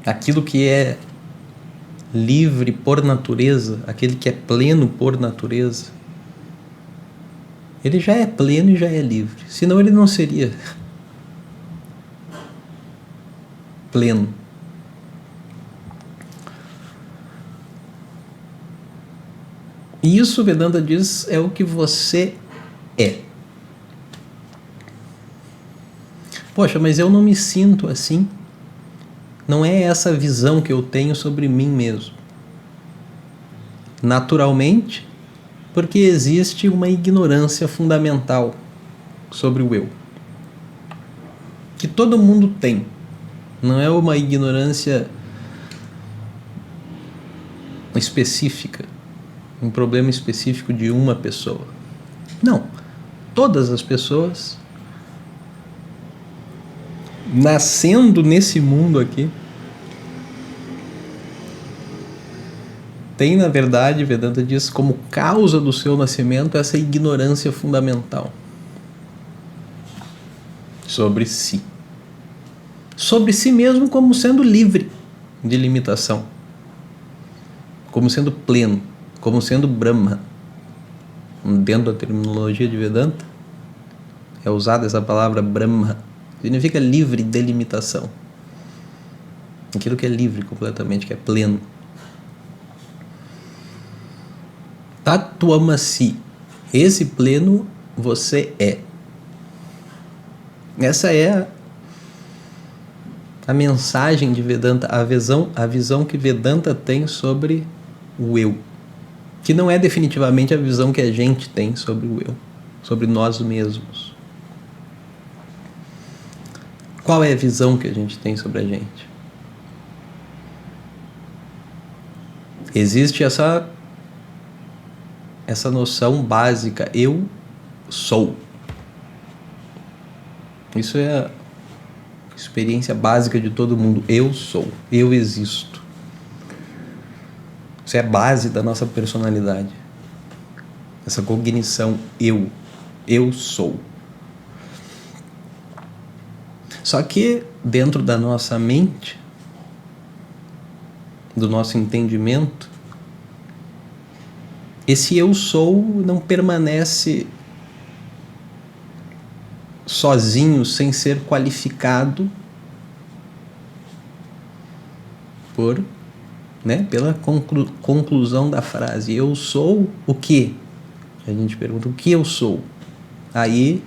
Aquilo que é livre por natureza, aquele que é pleno por natureza, ele já é pleno e já é livre. Senão ele não seria pleno. E isso, Vedanta diz, é o que você é. Poxa, mas eu não me sinto assim. Não é essa visão que eu tenho sobre mim mesmo. Naturalmente, porque existe uma ignorância fundamental sobre o eu. Que todo mundo tem. Não é uma ignorância específica, um problema específico de uma pessoa. Não. Todas as pessoas, nascendo nesse mundo aqui, tem, na verdade, Vedanta diz, como causa do seu nascimento essa ignorância fundamental sobre si. Sobre si mesmo como sendo livre de limitação, como sendo pleno, como sendo Brahma. Dentro da terminologia de Vedanta, é usada essa palavra Brahma, significa livre de limitação. Aquilo que é livre completamente, que é pleno. Tatvamasi, esse pleno você é. Essa é a mensagem de Vedanta, a visão que Vedanta tem sobre o eu, que não é definitivamente a visão que a gente tem sobre o eu, sobre nós mesmos. Qual é a visão que a gente tem sobre a gente? Existe essa noção básica, eu sou. Isso é a experiência básica de todo mundo. Eu sou, eu existo. Isso é a base da nossa personalidade. Essa cognição, eu sou. Só que dentro da nossa mente, do nosso entendimento, esse eu sou não permanece sozinho, sem ser qualificado pela conclusão da frase. Eu sou o quê? A gente pergunta, o que eu sou? Aí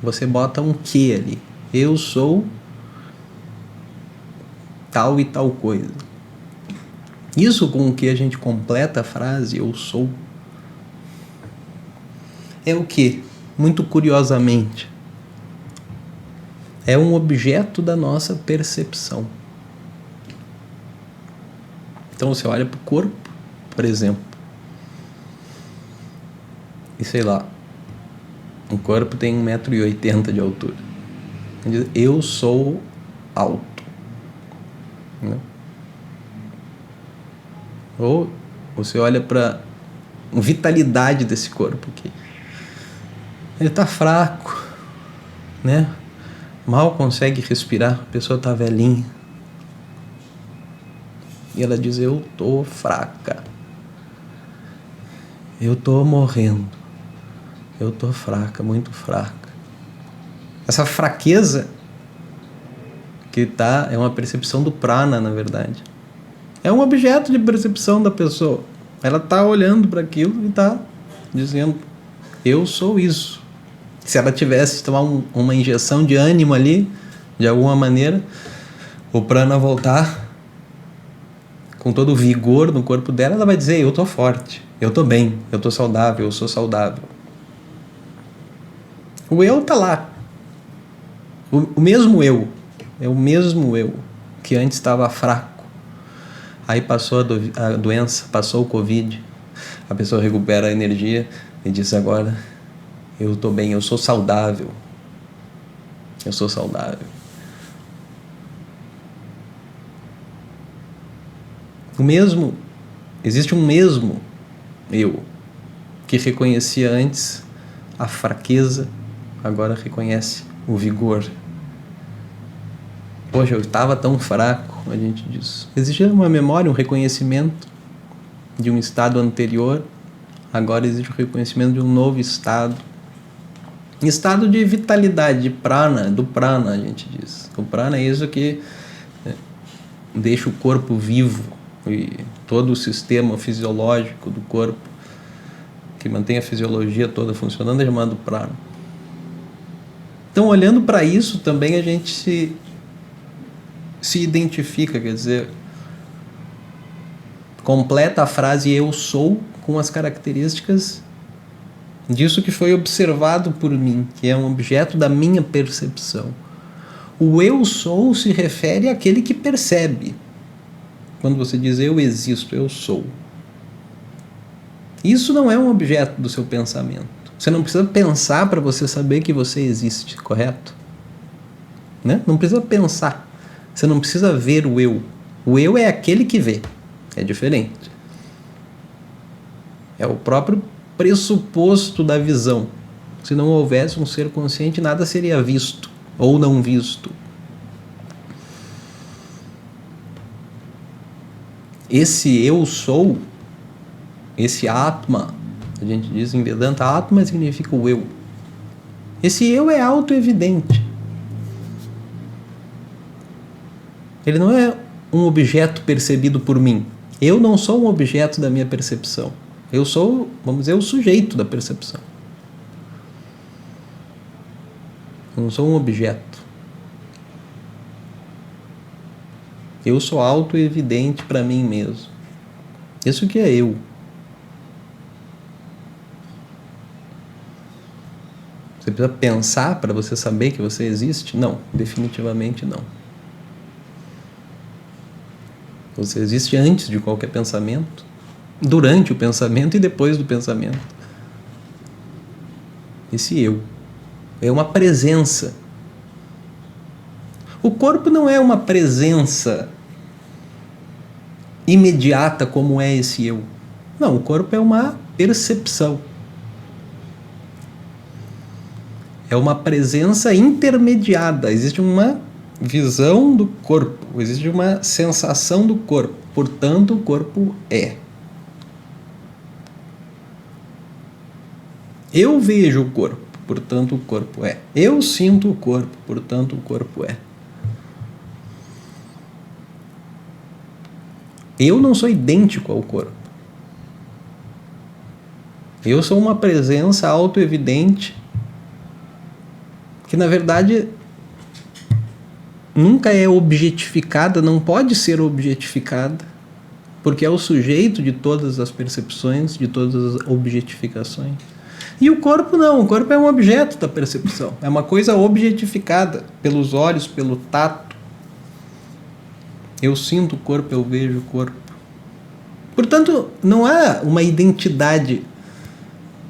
você bota um que ali. Eu sou tal e tal coisa. Isso com o que a gente completa a frase, eu sou, é o que? Muito curiosamente, é um objeto da nossa percepção. Então você olha para o corpo, por exemplo, e sei lá, o corpo tem 1,80 m de altura. Eu sou alto. Né? Ou você olha para a vitalidade desse corpo aqui. Ele está fraco. né? Mal consegue respirar, a pessoa tá velhinha. E ela diz: eu tô fraca. Eu tô morrendo. Eu tô fraca, muito fraca. Essa fraqueza que tá é uma percepção do prana, na verdade. É um objeto de percepção da pessoa. Ela tá olhando para aquilo e tá dizendo: eu sou isso. Se ela tivesse que tomar uma injeção de ânimo ali, de alguma maneira, o prana voltar com todo o vigor no corpo dela, ela vai dizer: eu tô forte, eu tô bem, eu tô saudável, eu sou saudável. O eu tá lá. O mesmo eu. É o mesmo eu que antes estava fraco. Aí passou a doença, passou o Covid, a pessoa recupera a energia e diz: agora eu tô bem, eu sou saudável. Eu sou saudável. Existe um mesmo eu que reconhecia antes a fraqueza, agora reconhece o vigor. Poxa, eu estava tão fraco, a gente diz. Existia uma memória, um reconhecimento de um estado anterior, agora existe o reconhecimento de um novo estado. Estado de vitalidade, de prana, do prana, a gente diz. O prana é isso que deixa o corpo vivo e todo o sistema fisiológico do corpo que mantém a fisiologia toda funcionando é chamado prana. Então, olhando para isso, também a gente se identifica, quer dizer, completa a frase eu sou com as características disso que foi observado por mim, que é um objeto da minha percepção. O eu sou se refere àquele que percebe. Quando você diz eu existo, eu sou. Isso não é um objeto do seu pensamento. Você não precisa pensar para você saber que você existe, correto? Né? Não precisa pensar. Você não precisa ver o eu. O eu é aquele que vê. É diferente. É o próprio pressuposto da visão. Se não houvesse um ser consciente, nada seria visto ou não visto. Esse eu sou, esse Atma, a gente diz em Vedanta, Atma significa o eu. Esse eu é auto-evidente. Ele não é um objeto percebido por mim. Eu não sou um objeto da minha percepção. Eu sou, vamos dizer, o sujeito da percepção. Eu não sou um objeto. Eu sou auto-evidente para mim mesmo. Isso que é eu. Você precisa pensar para você saber que você existe? Não, definitivamente não. Você existe antes de qualquer pensamento, durante o pensamento e depois do pensamento. Esse eu é uma presença. O corpo não é uma presença imediata como é esse eu. Não, o corpo é uma percepção. É uma presença intermediada. Existe uma visão do corpo, existe uma sensação do corpo. Portanto, o corpo é. Eu vejo o corpo, portanto, o corpo é. Eu sinto o corpo, portanto, o corpo é. Eu não sou idêntico ao corpo. Eu sou uma presença auto-evidente que, na verdade, nunca é objetificada, não pode ser objetificada, porque é o sujeito de todas as percepções, de todas as objetificações. E o corpo não, o corpo é um objeto da percepção, é uma coisa objetificada pelos olhos, pelo tato. Eu sinto o corpo, eu vejo o corpo. Portanto, não há uma identidade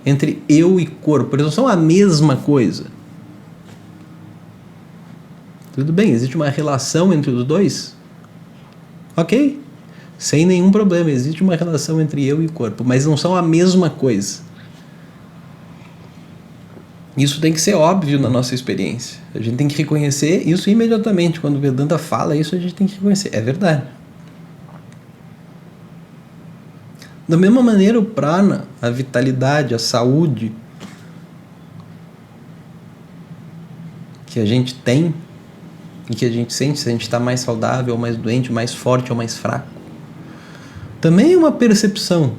entre eu e corpo, eles não são a mesma coisa. Tudo bem, existe uma relação entre os dois? Ok, sem nenhum problema, existe uma relação entre eu e corpo, mas não são a mesma coisa. Isso tem que ser óbvio na nossa experiência. A gente tem que reconhecer isso imediatamente. Quando o Vedanta fala isso, a gente tem que reconhecer. É verdade. Da mesma maneira, o prana, a vitalidade, a saúde que a gente tem e que a gente sente, se a gente está mais saudável ou mais doente, mais forte ou mais fraco, também é uma percepção.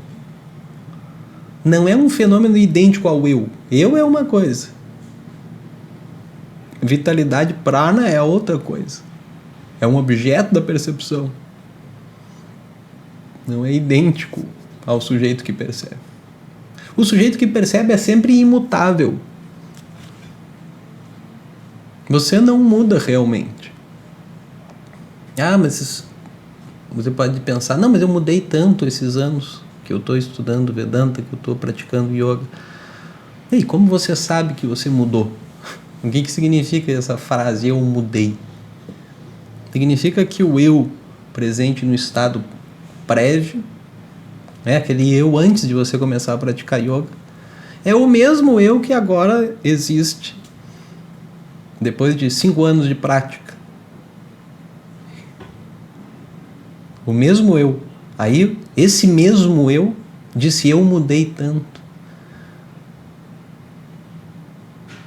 Não é um fenômeno idêntico ao eu. Eu é uma coisa. Vitalidade prana é outra coisa. É um objeto da percepção. Não é idêntico ao sujeito que percebe. O sujeito que percebe é sempre imutável. Você não muda realmente. Mas você pode pensar, não, mas eu mudei tanto esses anos que eu estou estudando Vedanta, que eu estou praticando yoga. E como você sabe que você mudou? O que significa essa frase, eu mudei? Significa que o eu presente no estado prévio, aquele eu antes de você começar a praticar yoga, é o mesmo eu que agora existe depois de 5 anos de prática. O mesmo eu. Aí, esse mesmo eu disse, eu mudei tanto.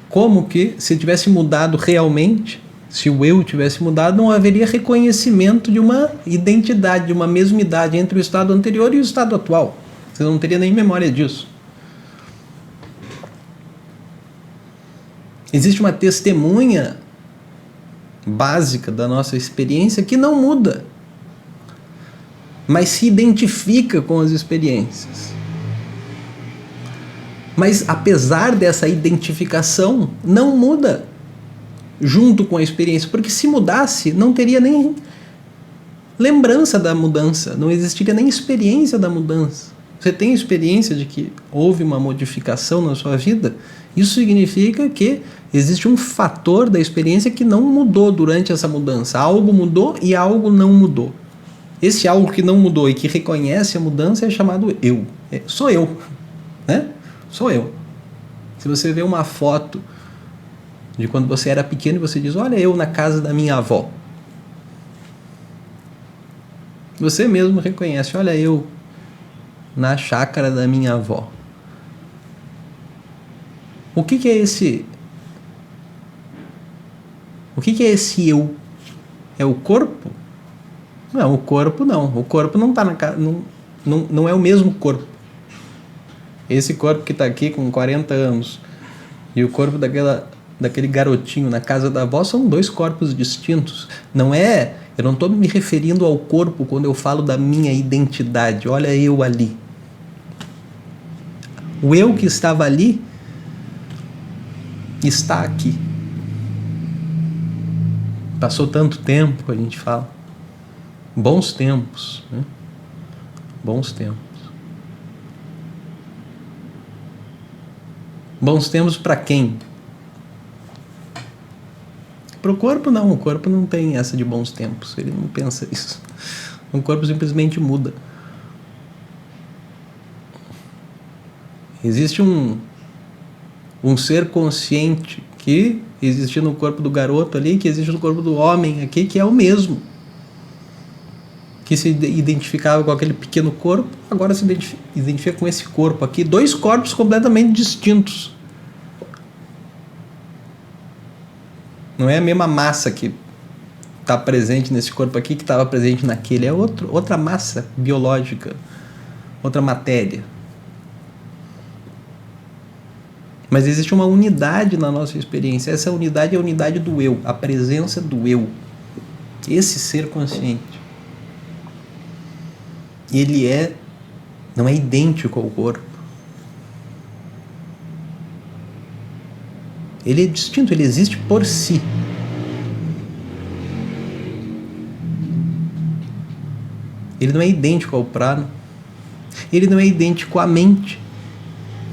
Como que, se tivesse mudado realmente, se o eu tivesse mudado, não haveria reconhecimento de uma identidade, de uma mesmidade entre o estado anterior e o estado atual. Você não teria nem memória disso. Existe uma testemunha básica da nossa experiência que não muda, mas se identifica com as experiências. Mas apesar dessa identificação, não muda junto com a experiência, porque se mudasse, não teria nem lembrança da mudança, não existiria nem experiência da mudança. Você tem experiência de que houve uma modificação na sua vida? Isso significa que existe um fator da experiência que não mudou durante essa mudança. Algo mudou e algo não mudou. Esse algo que não mudou e que reconhece a mudança é chamado eu. Sou eu. Né? Sou eu. Se você vê uma foto de quando você era pequeno e você diz, olha eu na casa da minha avó. Você mesmo reconhece, olha eu na chácara da minha avó. O que é esse? O que é esse eu? É o corpo? Não, o corpo não. O corpo não está na casa. Não é o mesmo corpo. Esse corpo que está aqui com 40 anos e o corpo daquele garotinho na casa da avó são 2 corpos distintos. Não é. Eu não estou me referindo ao corpo quando eu falo da minha identidade. Olha eu ali. O eu que estava ali está aqui. Passou tanto tempo, a gente fala. Bons tempos. Né? Bons tempos. Bons tempos para quem? Para o corpo não. O corpo não tem essa de bons tempos. Ele não pensa isso. O corpo simplesmente muda. Existe um ser consciente que existe no corpo do garoto ali, que existe no corpo do homem aqui, que é o mesmo. Que se identificava com aquele pequeno corpo, agora se identifica com esse corpo aqui. 2 corpos completamente distintos. Não é a mesma massa que está presente nesse corpo aqui que estava presente naquele. É outra massa biológica, outra matéria. Mas existe uma unidade na nossa experiência. Essa unidade é a unidade do eu, a presença do eu. Esse ser consciente. Ele não é idêntico ao corpo. Ele é distinto, ele existe por si. Ele não é idêntico ao prana. Ele não é idêntico à mente.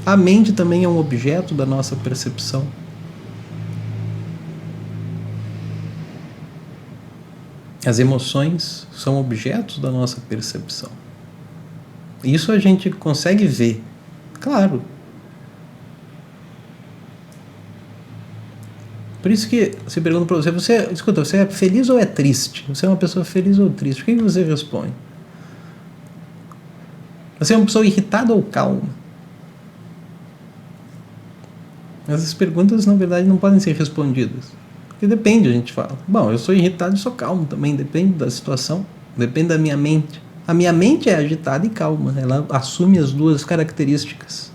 A mente também é um objeto da nossa percepção. As emoções são objetos da nossa percepção. Isso a gente consegue ver, claro. Por isso que se pergunta para você, escuta, você é feliz ou é triste? Você é uma pessoa feliz ou triste? O que você responde? Você é uma pessoa irritada ou calma? Essas perguntas, na verdade, não podem ser respondidas. Porque depende, a gente fala. Bom, eu sou irritado e sou calmo também, depende da situação, depende da minha mente. A minha mente é agitada e calma, ela assume as duas características.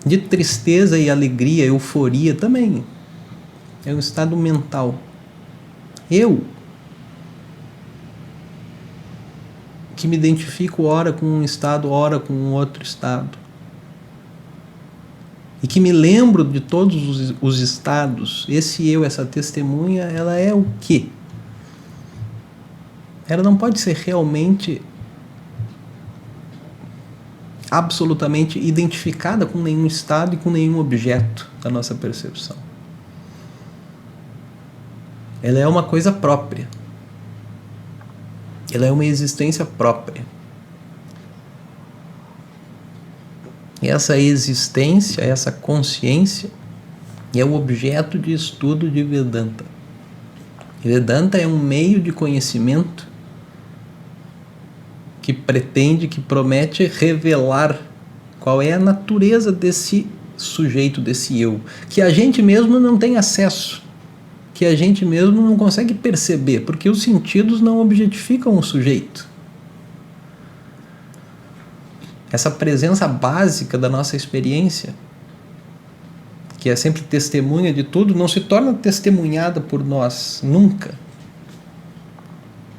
De tristeza e alegria, euforia também. É um estado mental. Eu, que me identifico ora com um estado, ora com um outro estado, e que me lembro de todos os estados, esse eu, essa testemunha, ela é o quê? Ela não pode ser realmente absolutamente identificada com nenhum estado e com nenhum objeto da nossa percepção. Ela é uma coisa própria. Ela é uma existência própria. E essa existência, essa consciência, é o objeto de estudo de Vedanta. Vedanta é um meio de conhecimento que pretende, que promete revelar qual é a natureza desse sujeito, desse eu, que a gente mesmo não tem acesso, que a gente mesmo não consegue perceber, porque os sentidos não objetificam o sujeito. Essa presença básica da nossa experiência, que é sempre testemunha de tudo, não se torna testemunhada por nós, nunca.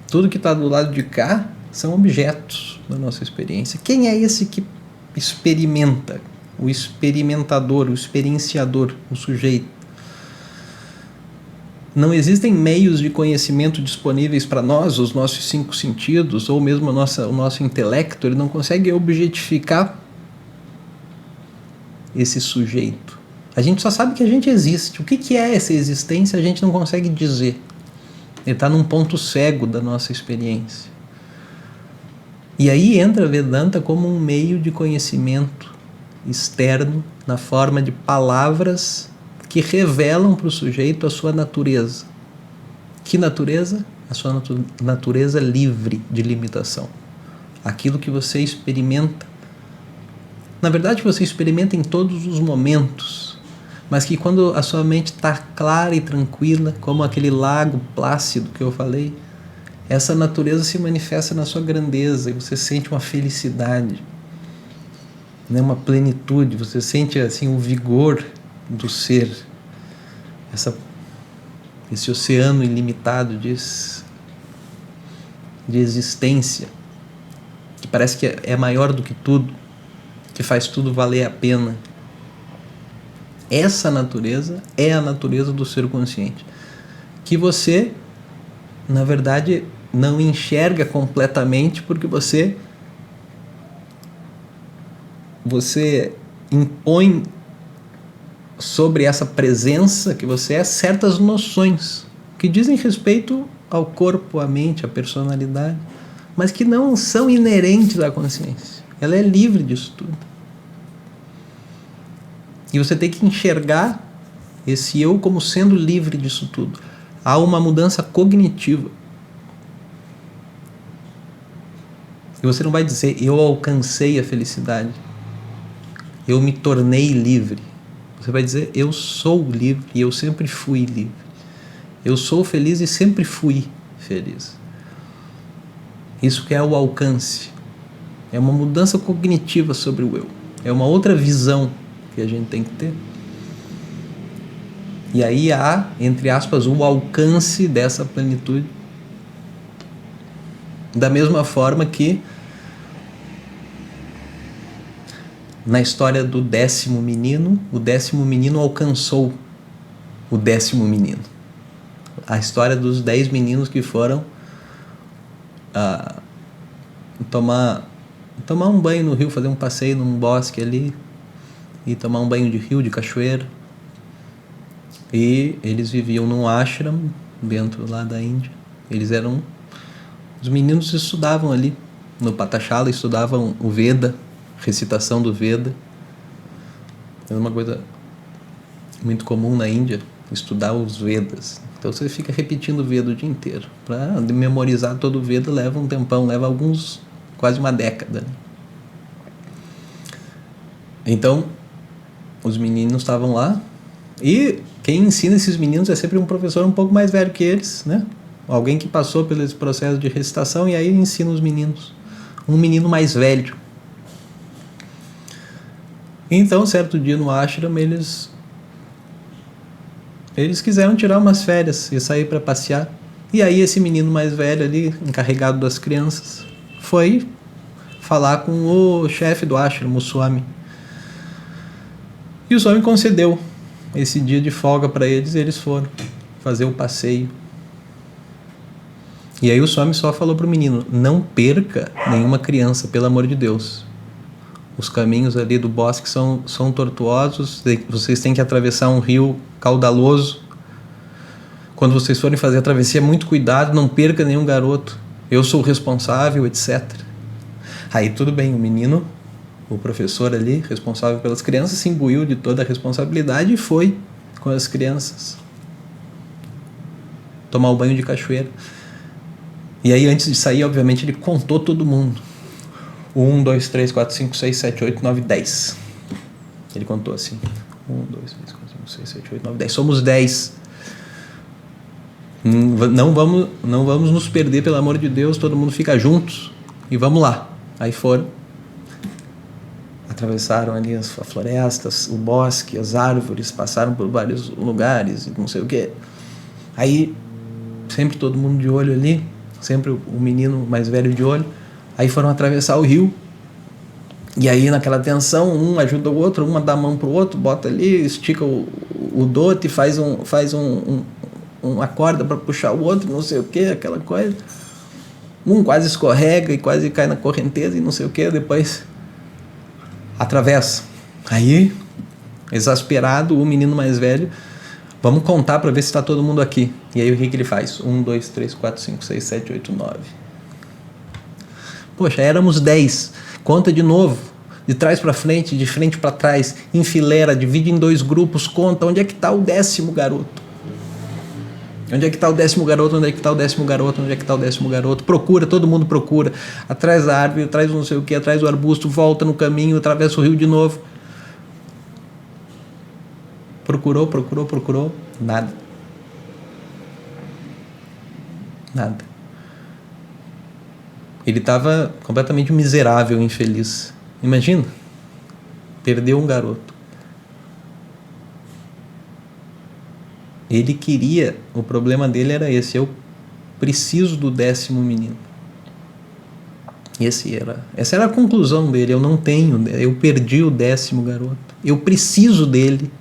Tudo que está do lado de cá são objetos da nossa experiência. Quem é esse que experimenta? O experimentador, o experienciador, o sujeito. Não existem meios de conhecimento disponíveis para nós, os nossos 5 sentidos, ou mesmo o nosso intelecto, ele não consegue objetificar esse sujeito. A gente só sabe que a gente existe. O que é essa existência a gente não consegue dizer. Ele está num ponto cego da nossa experiência. E aí entra a Vedanta como um meio de conhecimento externo, na forma de palavras que revelam para o sujeito a sua natureza. Que natureza? A sua natureza livre de limitação. Aquilo que você experimenta. Na verdade, você experimenta em todos os momentos, mas que quando a sua mente está clara e tranquila, como aquele lago plácido que eu falei, essa natureza se manifesta na sua grandeza e você sente uma felicidade, né, uma plenitude, você sente assim o vigor do ser, esse oceano ilimitado de existência, que parece que é maior do que tudo, que faz tudo valer a pena. Essa natureza é a natureza do ser consciente, que você, na verdade, não enxerga completamente porque você impõe sobre essa presença que você é certas noções que dizem respeito ao corpo, à mente, à personalidade, mas que não são inerentes à consciência. Ela é livre disso tudo. E você tem que enxergar esse eu como sendo livre disso tudo. Há uma mudança cognitiva. E você não vai dizer, eu alcancei a felicidade, eu me tornei livre. Você vai dizer, eu sou livre e eu sempre fui livre. Eu sou feliz e sempre fui feliz. Isso que é o alcance. É uma mudança cognitiva sobre o eu. É uma outra visão que a gente tem que ter. E aí há, entre aspas, o alcance dessa plenitude. Da mesma forma que na história do 10º menino, o 10º menino alcançou o 10º menino. A história dos 10 meninos que foram tomar um banho no rio, fazer um passeio num bosque ali, e tomar um banho de rio, de cachoeira. E eles viviam num ashram dentro lá da Índia. Os meninos estudavam ali no Pathashala, estudavam o Veda, recitação do Veda. É uma coisa muito comum na Índia estudar os Vedas. Então você fica repetindo o Veda o dia inteiro. Para memorizar todo o Veda leva um tempão, leva quase uma década. Então, os meninos estavam lá e quem ensina esses meninos é sempre um professor um pouco mais velho que eles, né? Alguém que passou pelo esse processo de recitação e aí ensina os meninos. Um menino mais velho. Então, certo dia no ashram, eles quiseram tirar umas férias e sair para passear. E aí esse menino mais velho ali, encarregado das crianças, foi falar com o chefe do ashram, o Swami. E o Swami concedeu esse dia de folga para eles e eles foram fazer o passeio. E aí o Swami só falou para o menino: não perca nenhuma criança, pelo amor de Deus. Os caminhos ali do bosque são tortuosos, vocês têm que atravessar um rio caudaloso. Quando vocês forem fazer a travessia, muito cuidado, não perca nenhum garoto. Eu sou o responsável, etc. Aí tudo bem, o menino, o professor ali, responsável pelas crianças, se imbuiu de toda a responsabilidade e foi com as crianças tomar o banho de cachoeira. E aí antes de sair, obviamente, ele contou todo mundo. 1, 2, 3, 4, 5, 6, 7, 8, 9, 10. Ele contou assim. 1, 2, 3, 4, 5, 6, 7, 8, 9, 10. Somos 10. Não vamos nos perder, pelo amor de Deus. Todo mundo fica juntos. E vamos lá. Aí foram. Atravessaram ali as florestas, o bosque, as árvores. Passaram por vários lugares e não sei o quê. Aí, sempre todo mundo de olho ali. Sempre o menino mais velho de olho. Aí foram atravessar o rio. E aí naquela tensão, um ajuda o outro, uma dá a mão pro outro, bota ali, estica o dote, faz uma corda para puxar o outro, não sei o que, aquela coisa. Um quase escorrega e quase cai na correnteza e não sei o que, depois atravessa. Aí, exasperado, o menino mais velho: vamos contar para ver se está todo mundo aqui. E aí o que ele faz? 1, 2, 3, 4, 5, 6, 7, 8, 9. Poxa, éramos 10. Conta de novo. De trás para frente, de frente para trás, enfileira, divide em 2 grupos, conta. Onde é que está o 10º garoto? Onde é que está o 10º garoto? Onde é que está o 10º garoto? Onde é que está o 10º garoto? Procura, todo mundo procura. Atrás da árvore, atrás do não sei o que, atrás do arbusto, volta no caminho, atravessa o rio de novo. Procurou. Nada. Ele estava completamente miserável, infeliz. Imagina, perdeu um garoto. Ele queria, o problema dele era esse: eu preciso do 10º menino. Essa era a conclusão dele: eu não tenho, eu perdi o 10º garoto. Eu preciso dele.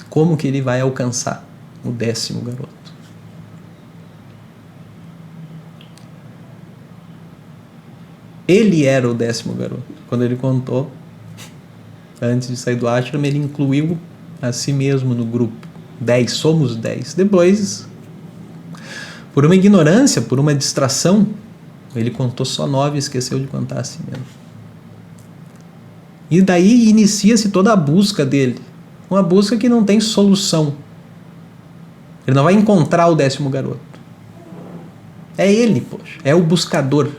Como que ele vai alcançar o 10º garoto? Ele era o 10º garoto. Quando ele contou, antes de sair do ashram, ele incluiu a si mesmo no grupo. 10, somos 10. Depois, por uma ignorância, por uma distração, ele contou só 9 e esqueceu de contar a si mesmo. E daí inicia-se toda a busca dele. Uma busca que não tem solução. Ele não vai encontrar o 10º garoto. É ele, poxa. É o buscador.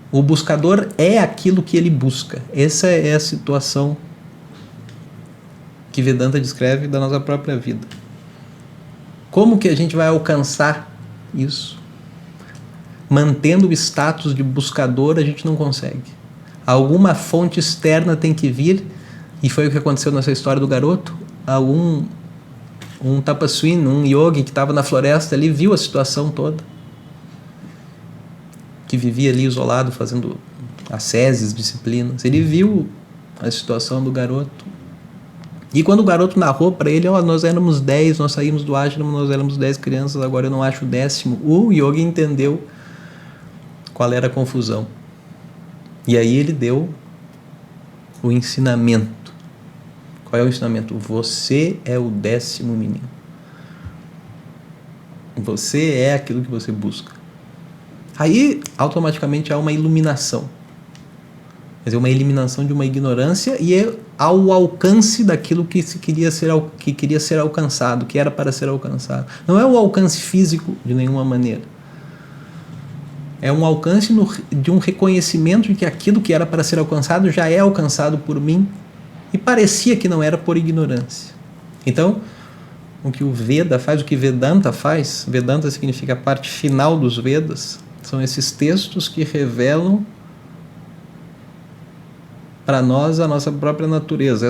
O buscador é aquilo que ele busca. Essa é a situação que Vedanta descreve da nossa própria vida. Como que a gente vai alcançar isso? Mantendo o status de buscador, a gente não consegue. Alguma fonte externa tem que vir, e foi o que aconteceu nessa história do garoto. Um tapaswin, um yogi que estava na floresta ali, viu a situação toda, que vivia ali isolado, fazendo asceses, disciplinas. Ele viu a situação do garoto. E quando o garoto narrou para ele: nós éramos 10, nós saímos do ashram, nós éramos 10 crianças, agora eu não acho o 10º. O yogi entendeu qual era a confusão. E aí ele deu o ensinamento. Qual é o ensinamento? Você é o 10º menino. Você é aquilo que você busca. Aí, automaticamente, há uma iluminação. Quer dizer, uma eliminação de uma ignorância e é ao alcance daquilo que queria ser alcançado, que era para ser alcançado. Não é o alcance físico de nenhuma maneira. É um alcance de um reconhecimento de que aquilo que era para ser alcançado já é alcançado por mim e parecia que não era por ignorância. Então, o que o Veda faz, o que Vedanta faz, Vedanta significa a parte final dos Vedas, são esses textos que revelam para nós a nossa própria natureza.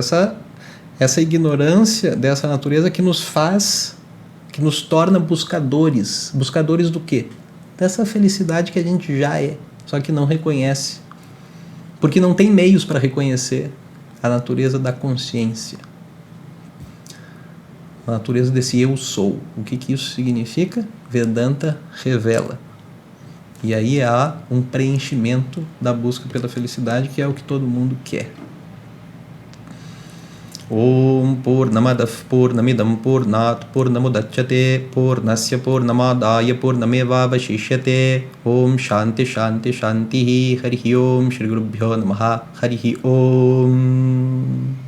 Essa ignorância dessa natureza que nos faz, que nos torna buscadores. Buscadores do quê? Dessa felicidade que a gente já é, só que não reconhece. Porque não tem meios para reconhecer a natureza da consciência. A natureza desse eu sou. O que isso significa? Vedanta revela. E aí há um preenchimento da busca pela felicidade, que é o que todo mundo quer. Om Purnamadav Purnamidam Purnat Purnamudachyate Purnasya Purnamadaya Purnamevavashishyate Om Shanti Shanti Shanti Harihi Om Shri Gurubhyo Namaha Harihi Om.